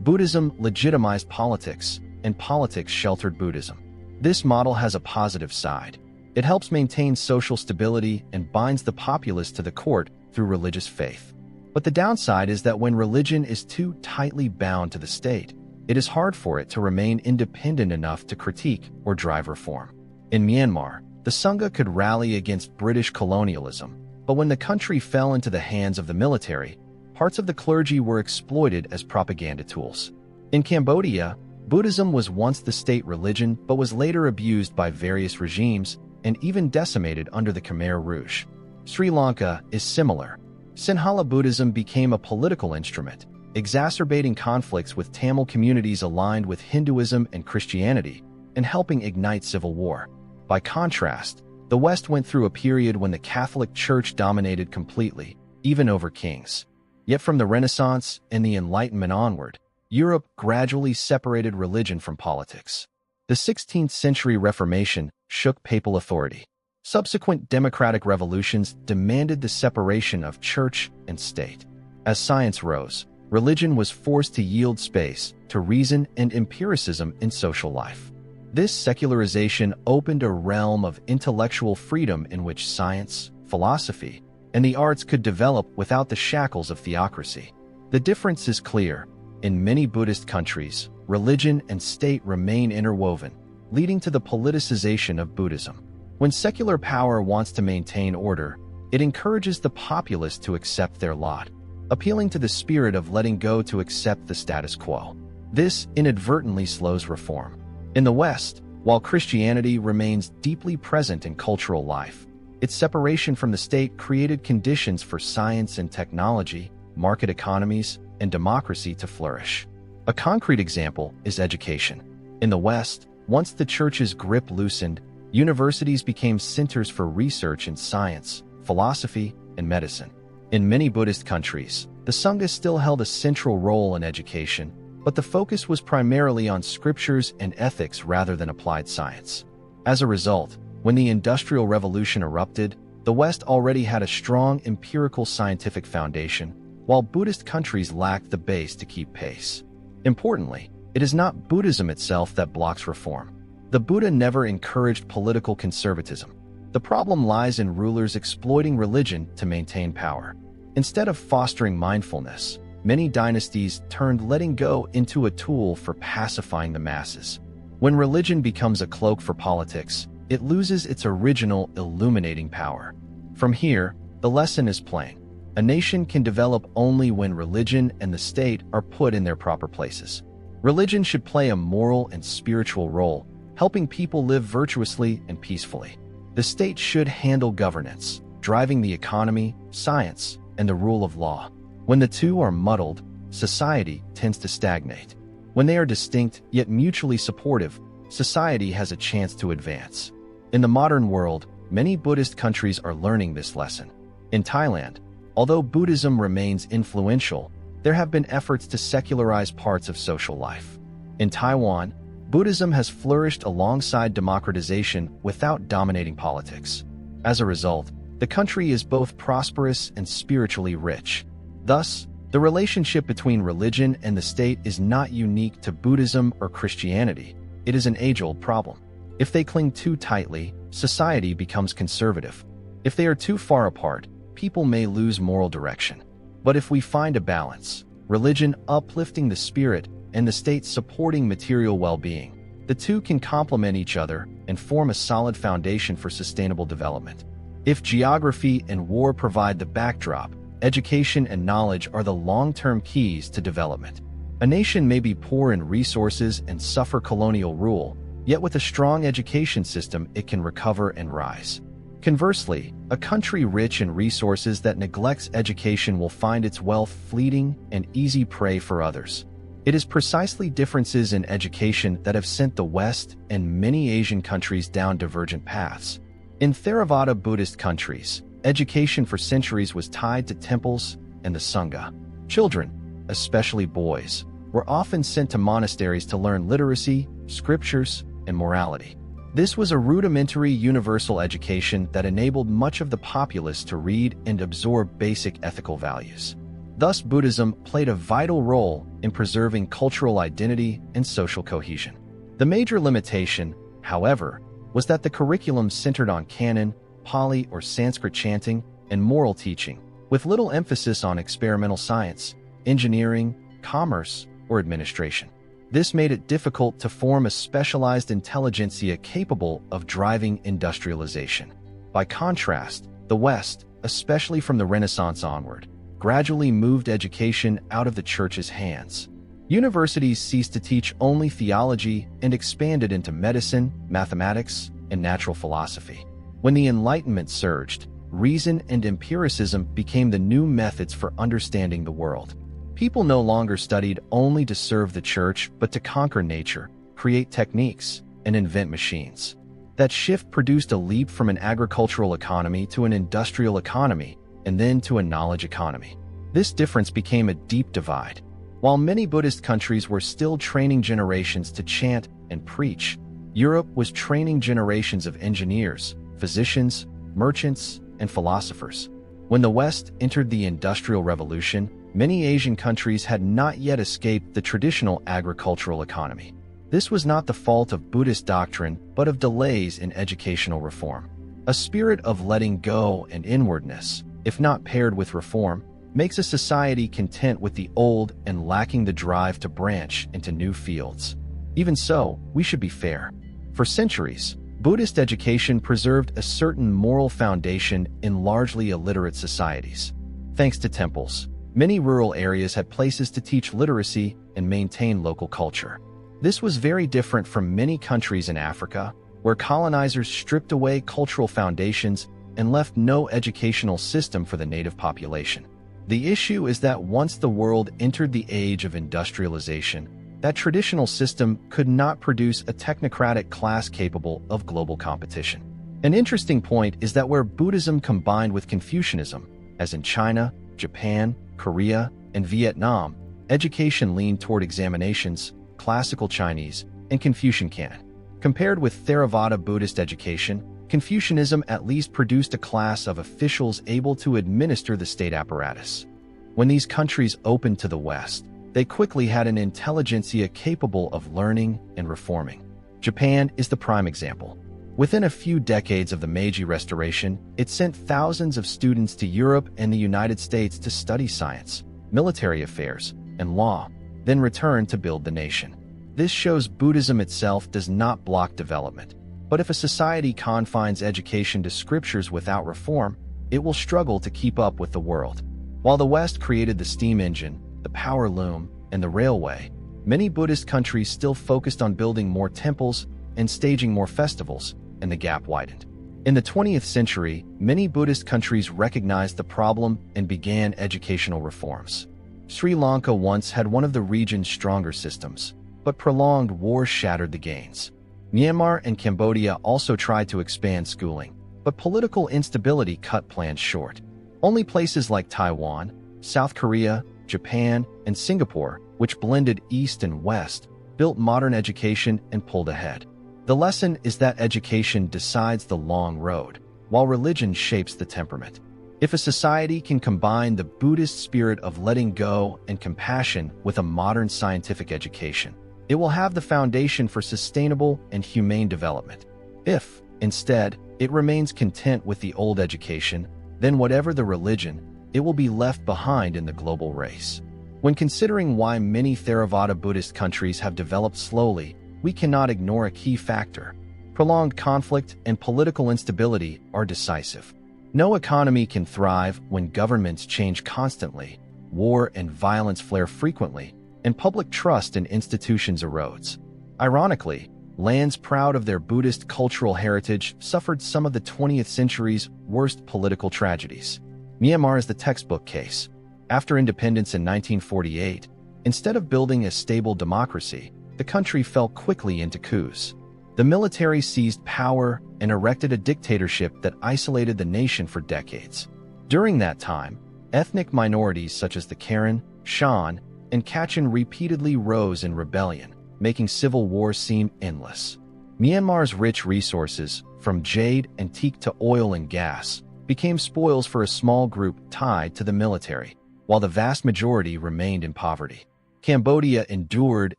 Buddhism legitimized politics, and politics sheltered Buddhism. This model has a positive side. It helps maintain social stability and binds the populace to the court through religious faith. But the downside is that when religion is too tightly bound to the state, it is hard for it to remain independent enough to critique or drive reform. In Myanmar, the Sangha could rally against British colonialism, but when the country fell into the hands of the military, parts of the clergy were exploited as propaganda tools. In Cambodia, Buddhism was once the state religion but was later abused by various regimes and even decimated under the Khmer Rouge. Sri Lanka is similar. Sinhala Buddhism became a political instrument, exacerbating conflicts with Tamil communities aligned with Hinduism and Christianity, and helping ignite civil war. By contrast, the West went through a period when the Catholic Church dominated completely, even over kings. Yet from the Renaissance and the Enlightenment onward, Europe gradually separated religion from politics. The 16th century Reformation shook papal authority. Subsequent democratic revolutions demanded the separation of church and state. As science rose, religion was forced to yield space to reason and empiricism in social life. This secularization opened a realm of intellectual freedom in which science, philosophy, and the arts could develop without the shackles of theocracy. The difference is clear. In many Buddhist countries, religion and state remain interwoven, leading to the politicization of Buddhism. When secular power wants to maintain order, it encourages the populace to accept their lot, appealing to the spirit of letting go to accept the status quo. This inadvertently slows reform. In the West, while Christianity remains deeply present in cultural life, its separation from the state created conditions for science and technology, market economies, and democracy to flourish. A concrete example is education. In the West, once the church's grip loosened, universities became centers for research in science, philosophy, and medicine. In many Buddhist countries, the Sangha still held a central role in education, but the focus was primarily on scriptures and ethics rather than applied science. As a result, when the Industrial Revolution erupted, the West already had a strong empirical scientific foundation, while Buddhist countries lacked the base to keep pace. Importantly, it is not Buddhism itself that blocks reform. The Buddha never encouraged political conservatism. The problem lies in rulers exploiting religion to maintain power. Instead of fostering mindfulness, many dynasties turned letting go into a tool for pacifying the masses. When religion becomes a cloak for politics, it loses its original illuminating power. From here, the lesson is plain. A nation can develop only when religion and the state are put in their proper places. Religion should play a moral and spiritual role, helping people live virtuously and peacefully. The state should handle governance, driving the economy, science, and the rule of law. When the two are muddled, society tends to stagnate. When they are distinct yet mutually supportive, society has a chance to advance. In the modern world, many Buddhist countries are learning this lesson. In Thailand, although Buddhism remains influential, there have been efforts to secularize parts of social life. In Taiwan, Buddhism has flourished alongside democratization without dominating politics. As a result, the country is both prosperous and spiritually rich. Thus, the relationship between religion and the state is not unique to Buddhism or Christianity. It is an age-old problem. If they cling too tightly, society becomes conservative. If they are too far apart, people may lose moral direction. But if we find a balance, religion uplifting the spirit and the state supporting material well-being, the two can complement each other and form a solid foundation for sustainable development. If geography and war provide the backdrop, education and knowledge are the long-term keys to development. A nation may be poor in resources and suffer colonial rule, yet with a strong education system it can recover and rise. Conversely, a country rich in resources that neglects education will find its wealth fleeting and easy prey for others. It is precisely differences in education that have sent the West and many Asian countries down divergent paths. In Theravada Buddhist countries, education for centuries was tied to temples and the Sangha. Children, especially boys, were often sent to monasteries to learn literacy, scriptures, and morality. This was a rudimentary universal education that enabled much of the populace to read and absorb basic ethical values. Thus, Buddhism played a vital role in preserving cultural identity and social cohesion. The major limitation, however, was that the curriculum centered on canon, Pali or Sanskrit chanting, and moral teaching, with little emphasis on experimental science, engineering, commerce, or administration. This made it difficult to form a specialized intelligentsia capable of driving industrialization. By contrast, the West, especially from the Renaissance onward, gradually moved education out of the church's hands. Universities ceased to teach only theology and expanded into medicine, mathematics, and natural philosophy. When the Enlightenment surged, reason and empiricism became the new methods for understanding the world. People no longer studied only to serve the church, but to conquer nature, create techniques, and invent machines. That shift produced a leap from an agricultural economy to an industrial economy, and then to a knowledge economy. This difference became a deep divide. While many Buddhist countries were still training generations to chant and preach, Europe was training generations of engineers, physicians, merchants, and philosophers. When the West entered the Industrial Revolution, many Asian countries had not yet escaped the traditional agricultural economy. This was not the fault of Buddhist doctrine, but of delays in educational reform. A spirit of letting go and inwardness, if not paired with reform, makes a society content with the old and lacking the drive to branch into new fields. Even so, we should be fair. For centuries, Buddhist education preserved a certain moral foundation in largely illiterate societies. Thanks to temples, many rural areas had places to teach literacy and maintain local culture. This was very different from many countries in Africa, where colonizers stripped away cultural foundations and left no educational system for the native population. The issue is that once the world entered the age of industrialization, that traditional system could not produce a technocratic class capable of global competition. An interesting point is that where Buddhism combined with Confucianism, as in China, Japan, Korea, and Vietnam, education leaned toward examinations, classical Chinese, and Confucian canon. Compared with Theravada Buddhist education, Confucianism at least produced a class of officials able to administer the state apparatus. When these countries opened to the West, they quickly had an intelligentsia capable of learning and reforming. Japan is the prime example. Within a few decades of the Meiji Restoration, it sent thousands of students to Europe and the United States to study science, military affairs, and law, then returned to build the nation. This shows Buddhism itself does not block development. But if a society confines education to scriptures without reform, it will struggle to keep up with the world. While the West created the steam engine, the power loom, and the railway, many Buddhist countries still focused on building more temples and staging more festivals, and the gap widened. In the 20th century, many Buddhist countries recognized the problem and began educational reforms. Sri Lanka once had one of the region's stronger systems, but prolonged wars shattered the gains. Myanmar and Cambodia also tried to expand schooling, but political instability cut plans short. Only places like Taiwan, South Korea, Japan, and Singapore, which blended East and West, built modern education and pulled ahead. The lesson is that education decides the long road, while religion shapes the temperament. If a society can combine the Buddhist spirit of letting go and compassion with a modern scientific education, it will have the foundation for sustainable and humane development. If, instead, it remains content with the old education, then whatever the religion, it will be left behind in the global race. When considering why many Theravada Buddhist countries have developed slowly, we cannot ignore a key factor. Prolonged conflict and political instability are decisive. No economy can thrive when governments change constantly, war and violence flare frequently, and public trust in institutions erodes. Ironically, lands proud of their Buddhist cultural heritage suffered some of the 20th century's worst political tragedies. Myanmar is the textbook case. After independence in 1948, instead of building a stable democracy, the country fell quickly into coups. The military seized power and erected a dictatorship that isolated the nation for decades. During that time, ethnic minorities such as the Karen, Shan, and Kachin repeatedly rose in rebellion, making civil war seem endless. Myanmar's rich resources, from jade and teak to oil and gas, became spoils for a small group tied to the military, while the vast majority remained in poverty. Cambodia endured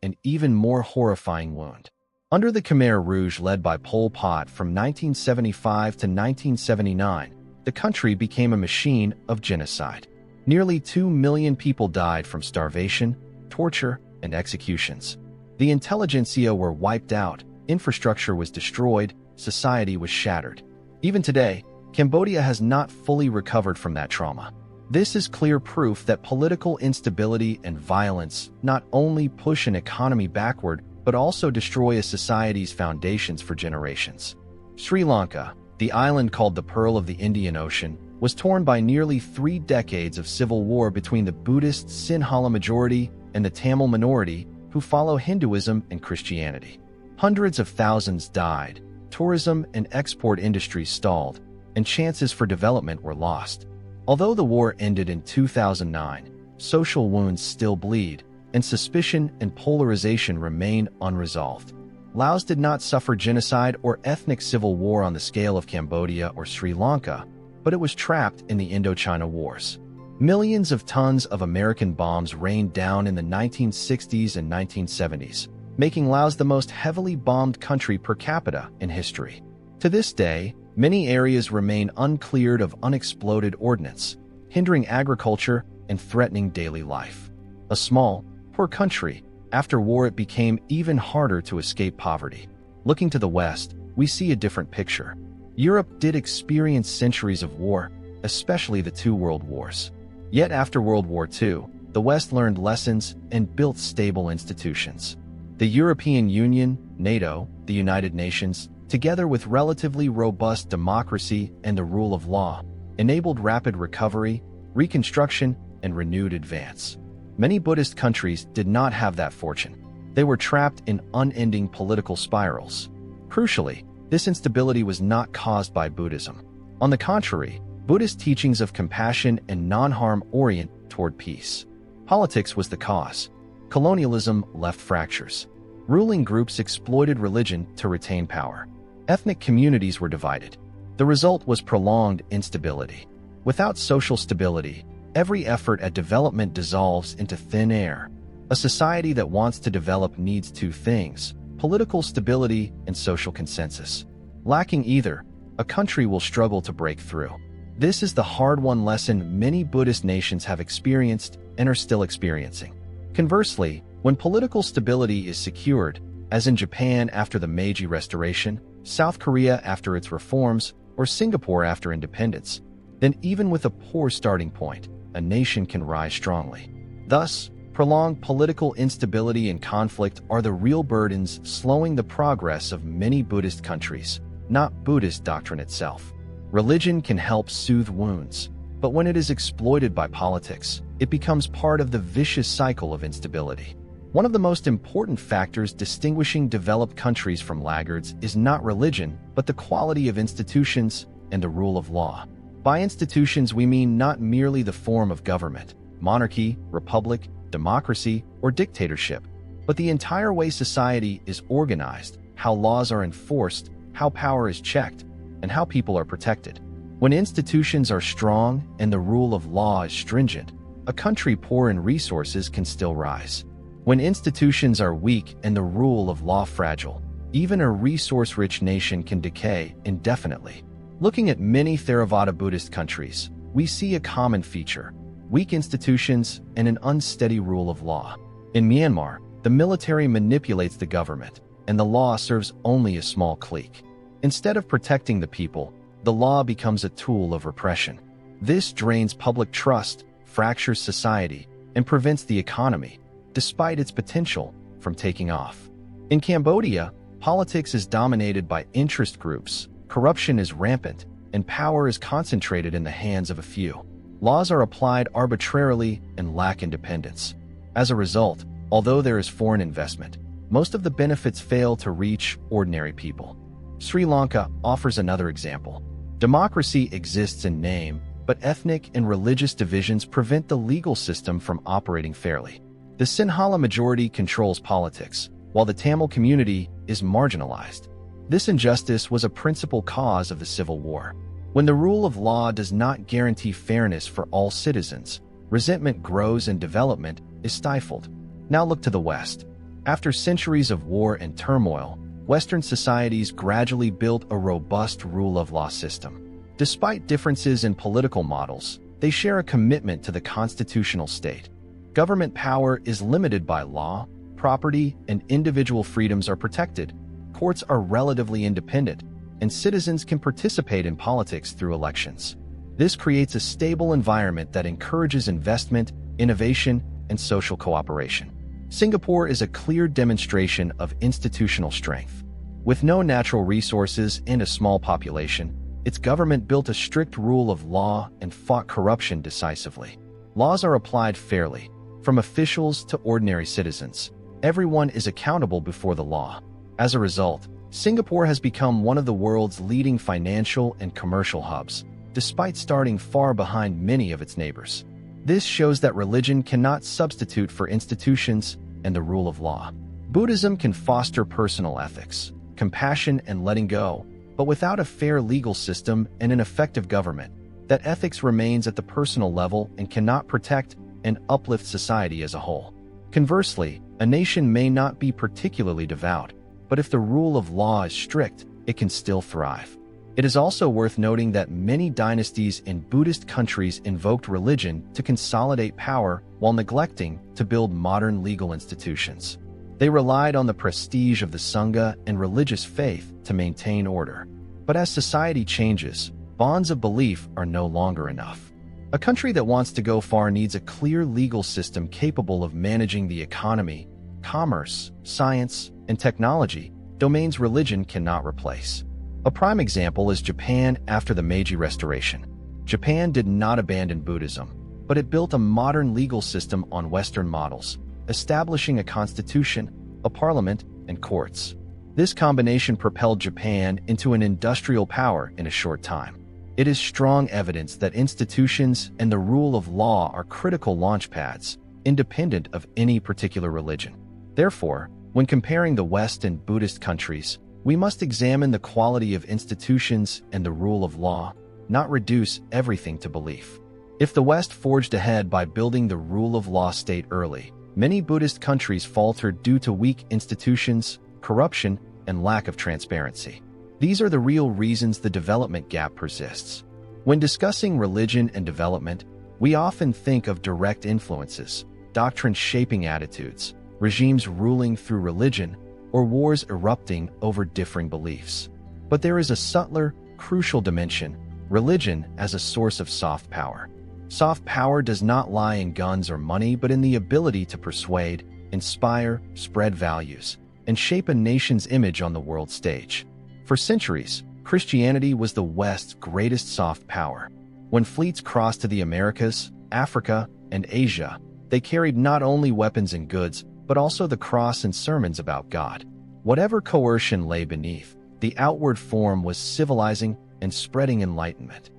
an even more horrifying wound. Under the Khmer Rouge led by Pol Pot from 1975 to 1979, the country became a machine of genocide. Nearly 2 million people died from starvation, torture, and executions. The intelligentsia were wiped out, infrastructure was destroyed, society was shattered. Even today, Cambodia has not fully recovered from that trauma. This is clear proof that political instability and violence not only push an economy backward, but also destroy a society's foundations for generations. Sri Lanka, the island called the Pearl of the Indian Ocean, was torn by nearly 3 decades of civil war between the Buddhist Sinhala majority and the Tamil minority, who follow Hinduism and Christianity. Hundreds of thousands died, tourism and export industries stalled, and chances for development were lost. Although the war ended in 2009, social wounds still bleed, and suspicion and polarization remain unresolved. Laos did not suffer genocide or ethnic civil war on the scale of Cambodia or Sri Lanka, but it was trapped in the Indochina Wars. Millions of tons of American bombs rained down in the 1960s and 1970s, making Laos the most heavily bombed country per capita in history. To this day, many areas remain uncleared of unexploded ordnance, hindering agriculture and threatening daily life. A small, poor country, after war it became even harder to escape poverty. Looking to the West, we see a different picture. Europe did experience centuries of war, especially the 2 world wars. Yet after World War II, the West learned lessons and built stable institutions. The European Union, NATO, the United Nations, together with relatively robust democracy and the rule of law, enabled rapid recovery, reconstruction, and renewed advance. Many Buddhist countries did not have that fortune. They were trapped in unending political spirals. Crucially, this instability was not caused by Buddhism. On the contrary, Buddhist teachings of compassion and non-harm orient toward peace. Politics was the cause. Colonialism left fractures. Ruling groups exploited religion to retain power. Ethnic communities were divided. The result was prolonged instability. Without social stability, every effort at development dissolves into thin air. A society that wants to develop needs 2 things: political stability and social consensus. Lacking either, a country will struggle to break through. This is the hard-won lesson many Buddhist nations have experienced and are still experiencing. Conversely, when political stability is secured, as in Japan after the Meiji Restoration, South Korea after its reforms, or Singapore after independence, then even with a poor starting point, a nation can rise strongly. Thus, prolonged political instability and conflict are the real burdens slowing the progress of many Buddhist countries, not Buddhist doctrine itself. Religion can help soothe wounds, but when it is exploited by politics, it becomes part of the vicious cycle of instability. One of the most important factors distinguishing developed countries from laggards is not religion, but the quality of institutions and the rule of law. By institutions, we mean not merely the form of government, monarchy, republic, democracy, or dictatorship, but the entire way society is organized, how laws are enforced, how power is checked, and how people are protected. When institutions are strong and the rule of law is stringent, a country poor in resources can still rise. When institutions are weak and the rule of law fragile, even a resource-rich nation can decay indefinitely. Looking at many Theravada Buddhist countries, we see a common feature: weak institutions and an unsteady rule of law. In Myanmar, the military manipulates the government, and the law serves only a small clique. Instead of protecting the people, the law becomes a tool of repression. This drains public trust, fractures society, and prevents the economy, despite its potential, from taking off. In Cambodia, politics is dominated by interest groups, corruption is rampant, and power is concentrated in the hands of a few. Laws are applied arbitrarily and lack independence. As a result, although there is foreign investment, most of the benefits fail to reach ordinary people. Sri Lanka offers another example. Democracy exists in name, but ethnic and religious divisions prevent the legal system from operating fairly. The Sinhala majority controls politics, while the Tamil community is marginalized. This injustice was a principal cause of the Civil War. When the rule of law does not guarantee fairness for all citizens, resentment grows and development is stifled. Now look to the West. After centuries of war and turmoil, Western societies gradually built a robust rule of law system. Despite differences in political models, they share a commitment to the constitutional state. Government power is limited by law, property and individual freedoms are protected, courts are relatively independent, and citizens can participate in politics through elections. This creates a stable environment that encourages investment, innovation, and social cooperation. Singapore is a clear demonstration of institutional strength. With no natural resources and a small population, its government built a strict rule of law and fought corruption decisively. Laws are applied fairly, from officials to ordinary citizens. Everyone is accountable before the law. As a result, Singapore has become one of the world's leading financial and commercial hubs, despite starting far behind many of its neighbors. This shows that religion cannot substitute for institutions and the rule of law. Buddhism can foster personal ethics, compassion, and letting go, but without a fair legal system and an effective government, that ethics remains at the personal level and cannot protect and uplift society as a whole. Conversely, a nation may not be particularly devout, but if the rule of law is strict, it can still thrive. It is also worth noting that many dynasties in Buddhist countries invoked religion to consolidate power while neglecting to build modern legal institutions. They relied on the prestige of the Sangha and religious faith to maintain order. But as society changes, bonds of belief are no longer enough. A country that wants to go far needs a clear legal system capable of managing the economy, commerce, science, and technology, domains religion cannot replace. A prime example is Japan after the Meiji Restoration. Japan did not abandon Buddhism, but it built a modern legal system on Western models, establishing a constitution, a parliament, and courts. This combination propelled Japan into an industrial power in a short time. It is strong evidence that institutions and the rule of law are critical launchpads, independent of any particular religion. Therefore, when comparing the West and Buddhist countries, we must examine the quality of institutions and the rule of law, not reduce everything to belief. If the West forged ahead by building the rule of law state early, many Buddhist countries faltered due to weak institutions, corruption, and lack of transparency. These are the real reasons the development gap persists. When discussing religion and development, we often think of direct influences, doctrines shaping attitudes, regimes ruling through religion, or wars erupting over differing beliefs. But there is a subtler, crucial dimension: religion as a source of soft power. Soft power does not lie in guns or money, but in the ability to persuade, inspire, spread values, and shape a nation's image on the world stage. For centuries, Christianity was the West's greatest soft power. When fleets crossed to the Americas, Africa, and Asia, they carried not only weapons and goods, but also the cross and sermons about God. Whatever coercion lay beneath, the outward form was civilizing and spreading enlightenment.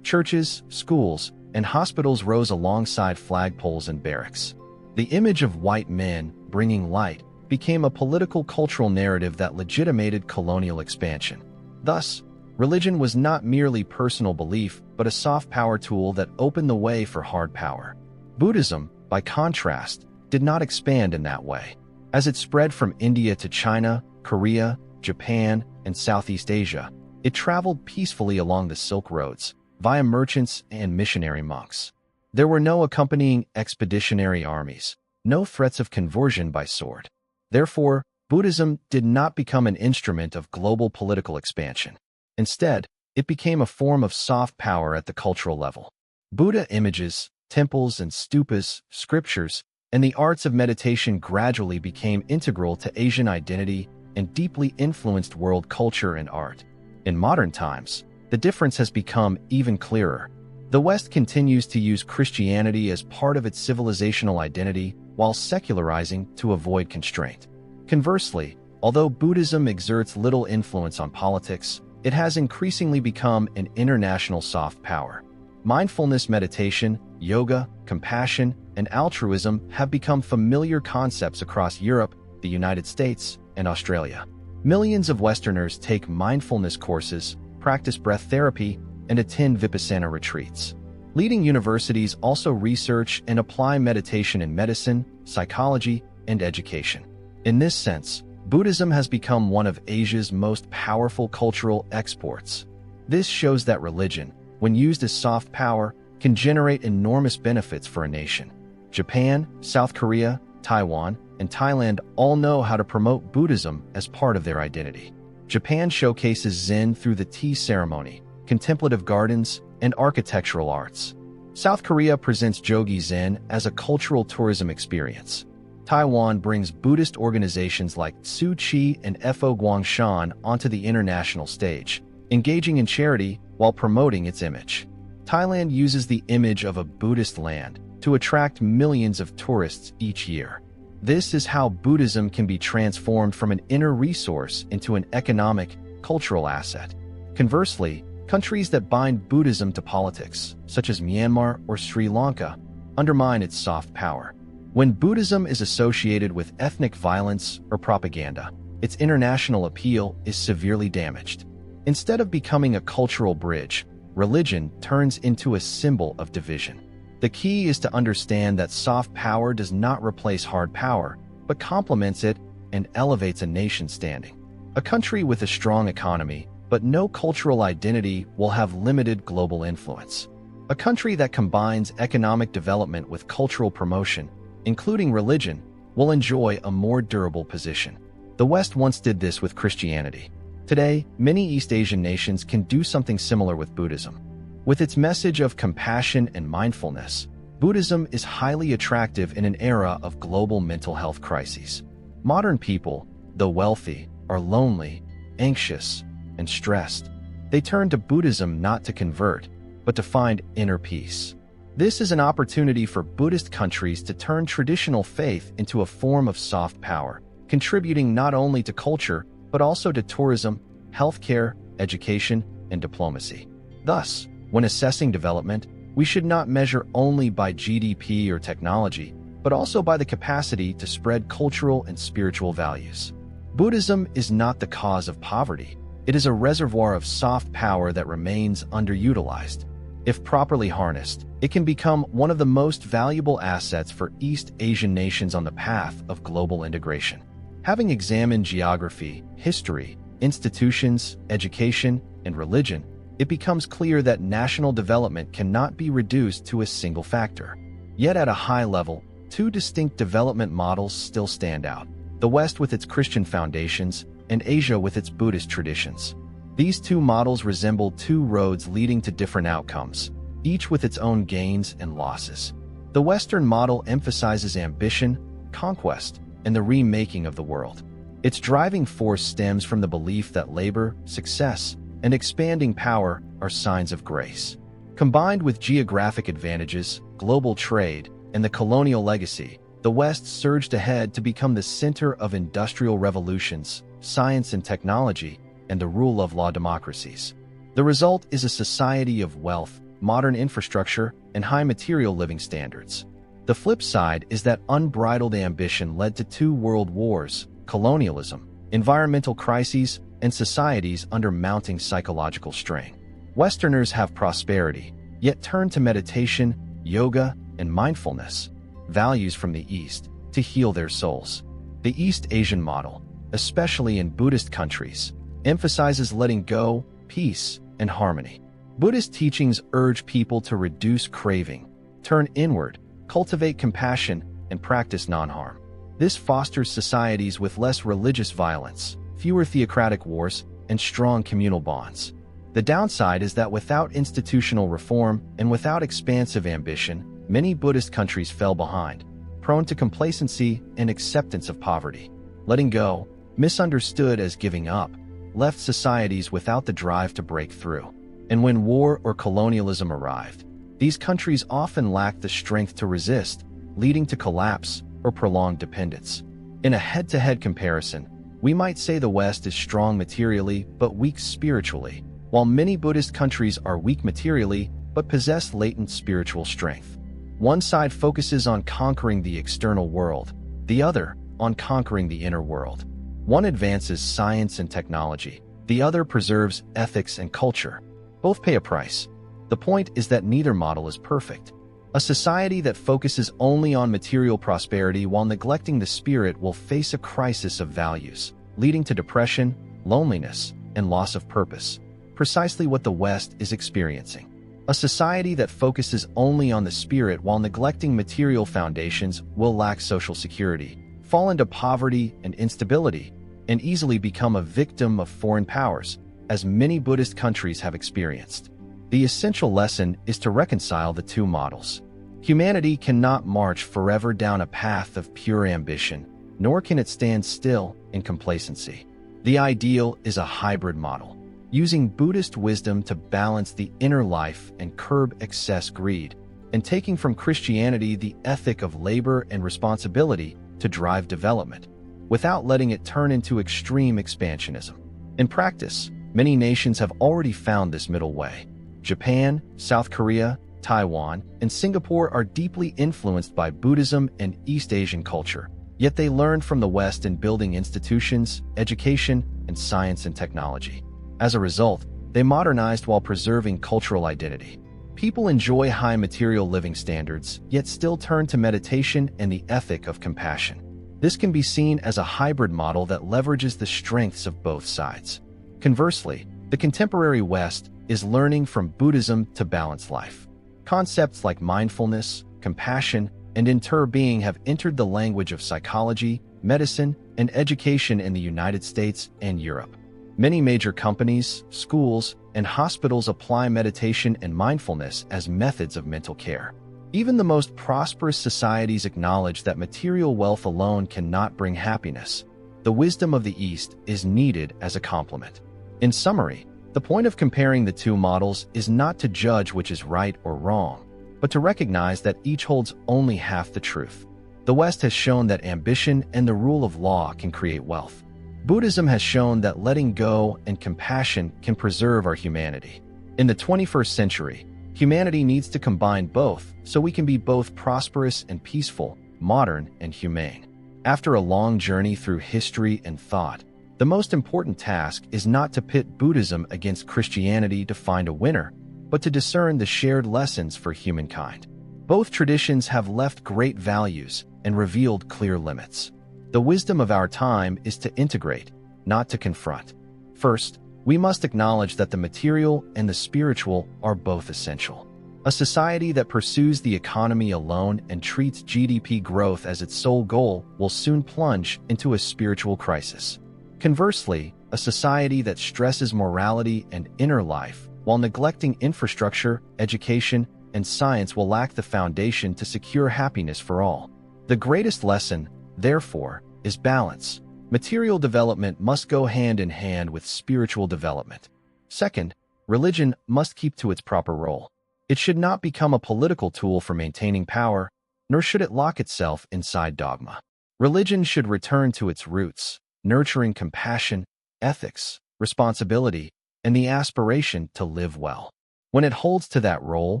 Churches, schools, and hospitals rose alongside flagpoles and barracks. The image of white men bringing light became a political cultural narrative that legitimated colonial expansion. Thus, religion was not merely personal belief, but a soft power tool that opened the way for hard power. Buddhism, by contrast, did not expand in that way. As it spread from India to China, Korea, Japan, and Southeast Asia, it traveled peacefully along the Silk Roads, via merchants and missionary monks. There were no accompanying expeditionary armies, no threats of conversion by sword. Therefore, Buddhism did not become an instrument of global political expansion. Instead, it became a form of soft power at the cultural level. Buddha images, temples and stupas, scriptures, and the arts of meditation gradually became integral to Asian identity and deeply influenced world culture and art. In modern times, the difference has become even clearer. The West continues to use Christianity as part of its civilizational identity while secularizing to avoid constraint. Conversely, although Buddhism exerts little influence on politics, it has increasingly become an international soft power. Mindfulness meditation, yoga, compassion, and altruism have become familiar concepts across Europe, the United States, and Australia. Millions of Westerners take mindfulness courses, practice breath therapy, and attend Vipassana retreats. Leading universities also research and apply meditation in medicine, psychology, and education. In this sense, Buddhism has become one of Asia's most powerful cultural exports. This shows that religion, when used as soft power, can generate enormous benefits for a nation. Japan, South Korea, Taiwan, and Thailand all know how to promote Buddhism as part of their identity. Japan showcases Zen through the tea ceremony, contemplative gardens, and architectural arts. South Korea presents Jogi Zen as a cultural tourism experience. Taiwan brings Buddhist organizations like Tzu Chi and Fo Guangshan onto the international stage, engaging in charity while promoting its image. Thailand uses the image of a Buddhist land to attract millions of tourists each year. This is how Buddhism can be transformed from an inner resource into an economic, cultural asset. Conversely, countries that bind Buddhism to politics, such as Myanmar or Sri Lanka, undermine its soft power. When Buddhism is associated with ethnic violence or propaganda, its international appeal is severely damaged. Instead of becoming a cultural bridge, religion turns into a symbol of division. The key is to understand that soft power does not replace hard power, but complements it and elevates a nation's standing. A country with a strong economy but no cultural identity will have limited global influence. A country that combines economic development with cultural promotion, including religion, will enjoy a more durable position. The West once did this with Christianity. Today, many East Asian nations can do something similar with Buddhism. With its message of compassion and mindfulness, Buddhism is highly attractive in an era of global mental health crises. Modern people, though wealthy, are lonely, anxious, and stressed. They turn to Buddhism not to convert, but to find inner peace. This is an opportunity for Buddhist countries to turn traditional faith into a form of soft power, contributing not only to culture, but also to tourism, healthcare, education, and diplomacy. Thus, when assessing development, we should not measure only by GDP or technology, but also by the capacity to spread cultural and spiritual values. Buddhism is not the cause of poverty. It is a reservoir of soft power that remains underutilized. If properly harnessed, it can become one of the most valuable assets for East Asian nations on the path of global integration. Having examined geography, history, institutions, education, and religion, it becomes clear that national development cannot be reduced to a single factor. Yet at a high level, two distinct development models still stand out: the West with its Christian foundations, and Asia with its Buddhist traditions. These two models resemble two roads leading to different outcomes, each with its own gains and losses. The Western model emphasizes ambition, conquest, and the remaking of the world. Its driving force stems from the belief that labor, success, and expanding power are signs of grace. Combined with geographic advantages, global trade, and the colonial legacy, the West surged ahead to become the center of industrial revolutions, science and technology, and the rule of law democracies. The result is a society of wealth, modern infrastructure, and high material living standards. The flip side is that unbridled ambition led to two world wars, colonialism, environmental crises, and societies under mounting psychological strain. Westerners have prosperity, yet turn to meditation, yoga, and mindfulness, values from the East, to heal their souls. The East Asian model, especially in Buddhist countries, emphasizes letting go, peace, and harmony. Buddhist teachings urge people to reduce craving, turn inward, cultivate compassion, and practice non-harm. This fosters societies with less religious violence, fewer theocratic wars, and strong communal bonds. The downside is that without institutional reform and without expansive ambition, many Buddhist countries fell behind, prone to complacency and acceptance of poverty. Letting go, misunderstood as giving up, left societies without the drive to break through. And when war or colonialism arrived, these countries often lacked the strength to resist, leading to collapse or prolonged dependence. In a head-to-head comparison, we might say the West is strong materially but weak spiritually, while many Buddhist countries are weak materially but possess latent spiritual strength. One side focuses on conquering the external world, the other on conquering the inner world. One advances science and technology, the other preserves ethics and culture. Both pay a price. The point is that neither model is perfect. A society that focuses only on material prosperity while neglecting the spirit will face a crisis of values, leading to depression, loneliness, and loss of purpose, precisely what the West is experiencing. A society that focuses only on the spirit while neglecting material foundations will lack social security, fall into poverty and instability, and easily become a victim of foreign powers, as many Buddhist countries have experienced. The essential lesson is to reconcile the two models. Humanity cannot march forever down a path of pure ambition, nor can it stand still in complacency. The ideal is a hybrid model, using Buddhist wisdom to balance the inner life and curb excess greed, and taking from Christianity the ethic of labor and responsibility to drive development, without letting it turn into extreme expansionism. In practice, many nations have already found this middle way. Japan, South Korea, Taiwan, and Singapore are deeply influenced by Buddhism and East Asian culture, yet they learned from the West in building institutions, education, and science and technology. As a result, they modernized while preserving cultural identity. People enjoy high material living standards, yet still turn to meditation and the ethic of compassion. This can be seen as a hybrid model that leverages the strengths of both sides. Conversely, the contemporary West is learning from Buddhism to balance life. Concepts like mindfulness, compassion, and interbeing have entered the language of psychology, medicine, and education in the United States and Europe. Many major companies, schools, and hospitals apply meditation and mindfulness as methods of mental care. Even the most prosperous societies acknowledge that material wealth alone cannot bring happiness. The wisdom of the East is needed as a complement. In summary, the point of comparing the two models is not to judge which is right or wrong, but to recognize that each holds only half the truth. The West has shown that ambition and the rule of law can create wealth. Buddhism has shown that letting go and compassion can preserve our humanity. In the 21st century, humanity needs to combine both so we can be both prosperous and peaceful, modern and humane. After a long journey through history and thought, the most important task is not to pit Buddhism against Christianity to find a winner, but to discern the shared lessons for humankind. Both traditions have left great values and revealed clear limits. The wisdom of our time is to integrate, not to confront. First, we must acknowledge that the material and the spiritual are both essential. A society that pursues the economy alone and treats GDP growth as its sole goal will soon plunge into a spiritual crisis. Conversely, a society that stresses morality and inner life while neglecting infrastructure, education, and science will lack the foundation to secure happiness for all. The greatest lesson, therefore, is balance. Material development must go hand in hand with spiritual development. Second, religion must keep to its proper role. It should not become a political tool for maintaining power, nor should it lock itself inside dogma. Religion should return to its roots, nurturing compassion, ethics, responsibility, and the aspiration to live well. When it holds to that role,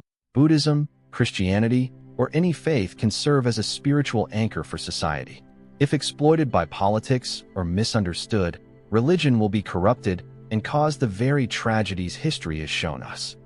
Buddhism, Christianity, or any faith can serve as a spiritual anchor for society. If exploited by politics or misunderstood, religion will be corrupted and cause the very tragedies history has shown us.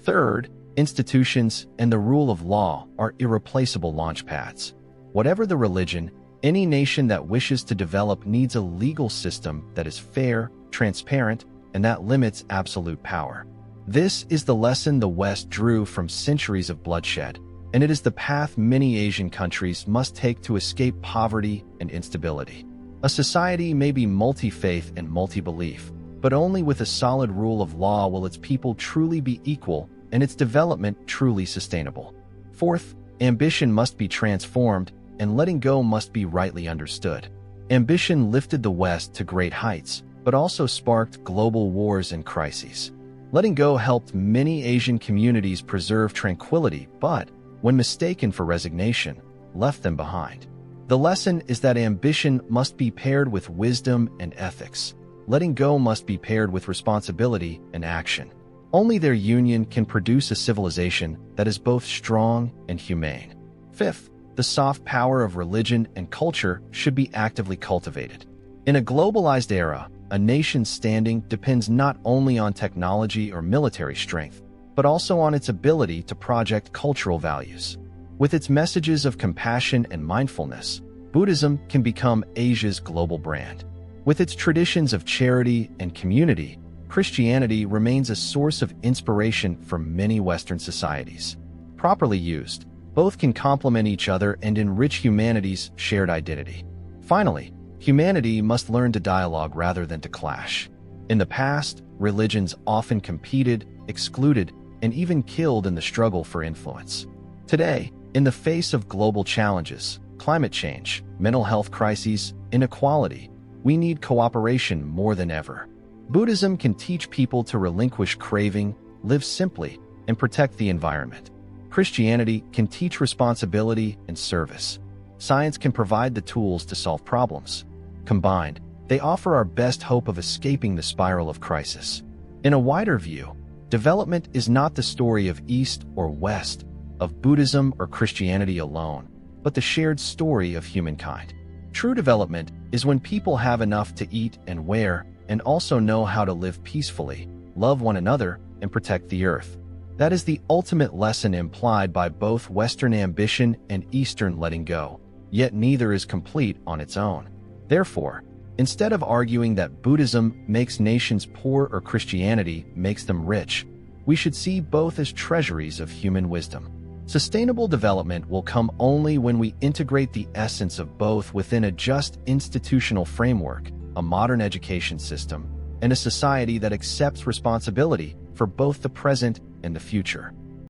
Third, institutions and the rule of law are irreplaceable launchpads. Whatever the religion, any nation that wishes to develop needs a legal system that is fair, transparent, and that limits absolute power. This is the lesson the West drew from centuries of bloodshed, and it is the path many Asian countries must take to escape poverty and instability. A society may be multi-faith and multi-belief, but only with a solid rule of law will its people truly be equal and its development truly sustainable. Fourth, ambition must be transformed, and letting go must be rightly understood. Ambition lifted the West to great heights, but also sparked global wars and crises. Letting go helped many Asian communities preserve tranquility, but, when mistaken for resignation, left them behind. The lesson is that ambition must be paired with wisdom and ethics. Letting go must be paired with responsibility and action. Only their union can produce a civilization that is both strong and humane. Fifth, the soft power of religion and culture should be actively cultivated. In a globalized era, a nation's standing depends not only on technology or military strength, but also on its ability to project cultural values. With its messages of compassion and mindfulness, Buddhism can become Asia's global brand. With its traditions of charity and community, Christianity remains a source of inspiration for many Western societies. Properly used, both can complement each other and enrich humanity's shared identity. Finally, humanity must learn to dialogue rather than to clash. In the past, religions often competed, excluded, and even killed in the struggle for influence. Today, in the face of global challenges, climate change, mental health crises, inequality, we need cooperation more than ever. Buddhism can teach people to relinquish craving, live simply, and protect the environment. Christianity can teach responsibility and service. Science can provide the tools to solve problems. Combined, they offer our best hope of escaping the spiral of crisis. In a wider view, development is not the story of East or West, of Buddhism or Christianity alone, but the shared story of humankind. True development is when people have enough to eat and wear and also know how to live peacefully, love one another, and protect the earth. That is the ultimate lesson implied by both Western ambition and Eastern letting go, yet neither is complete on its own. Therefore, instead of arguing that Buddhism makes nations poor or Christianity makes them rich, we should see both as treasuries of human wisdom. Sustainable development will come only when we integrate the essence of both within a just institutional framework, a modern education system, and a society that accepts responsibility for both the present and the future.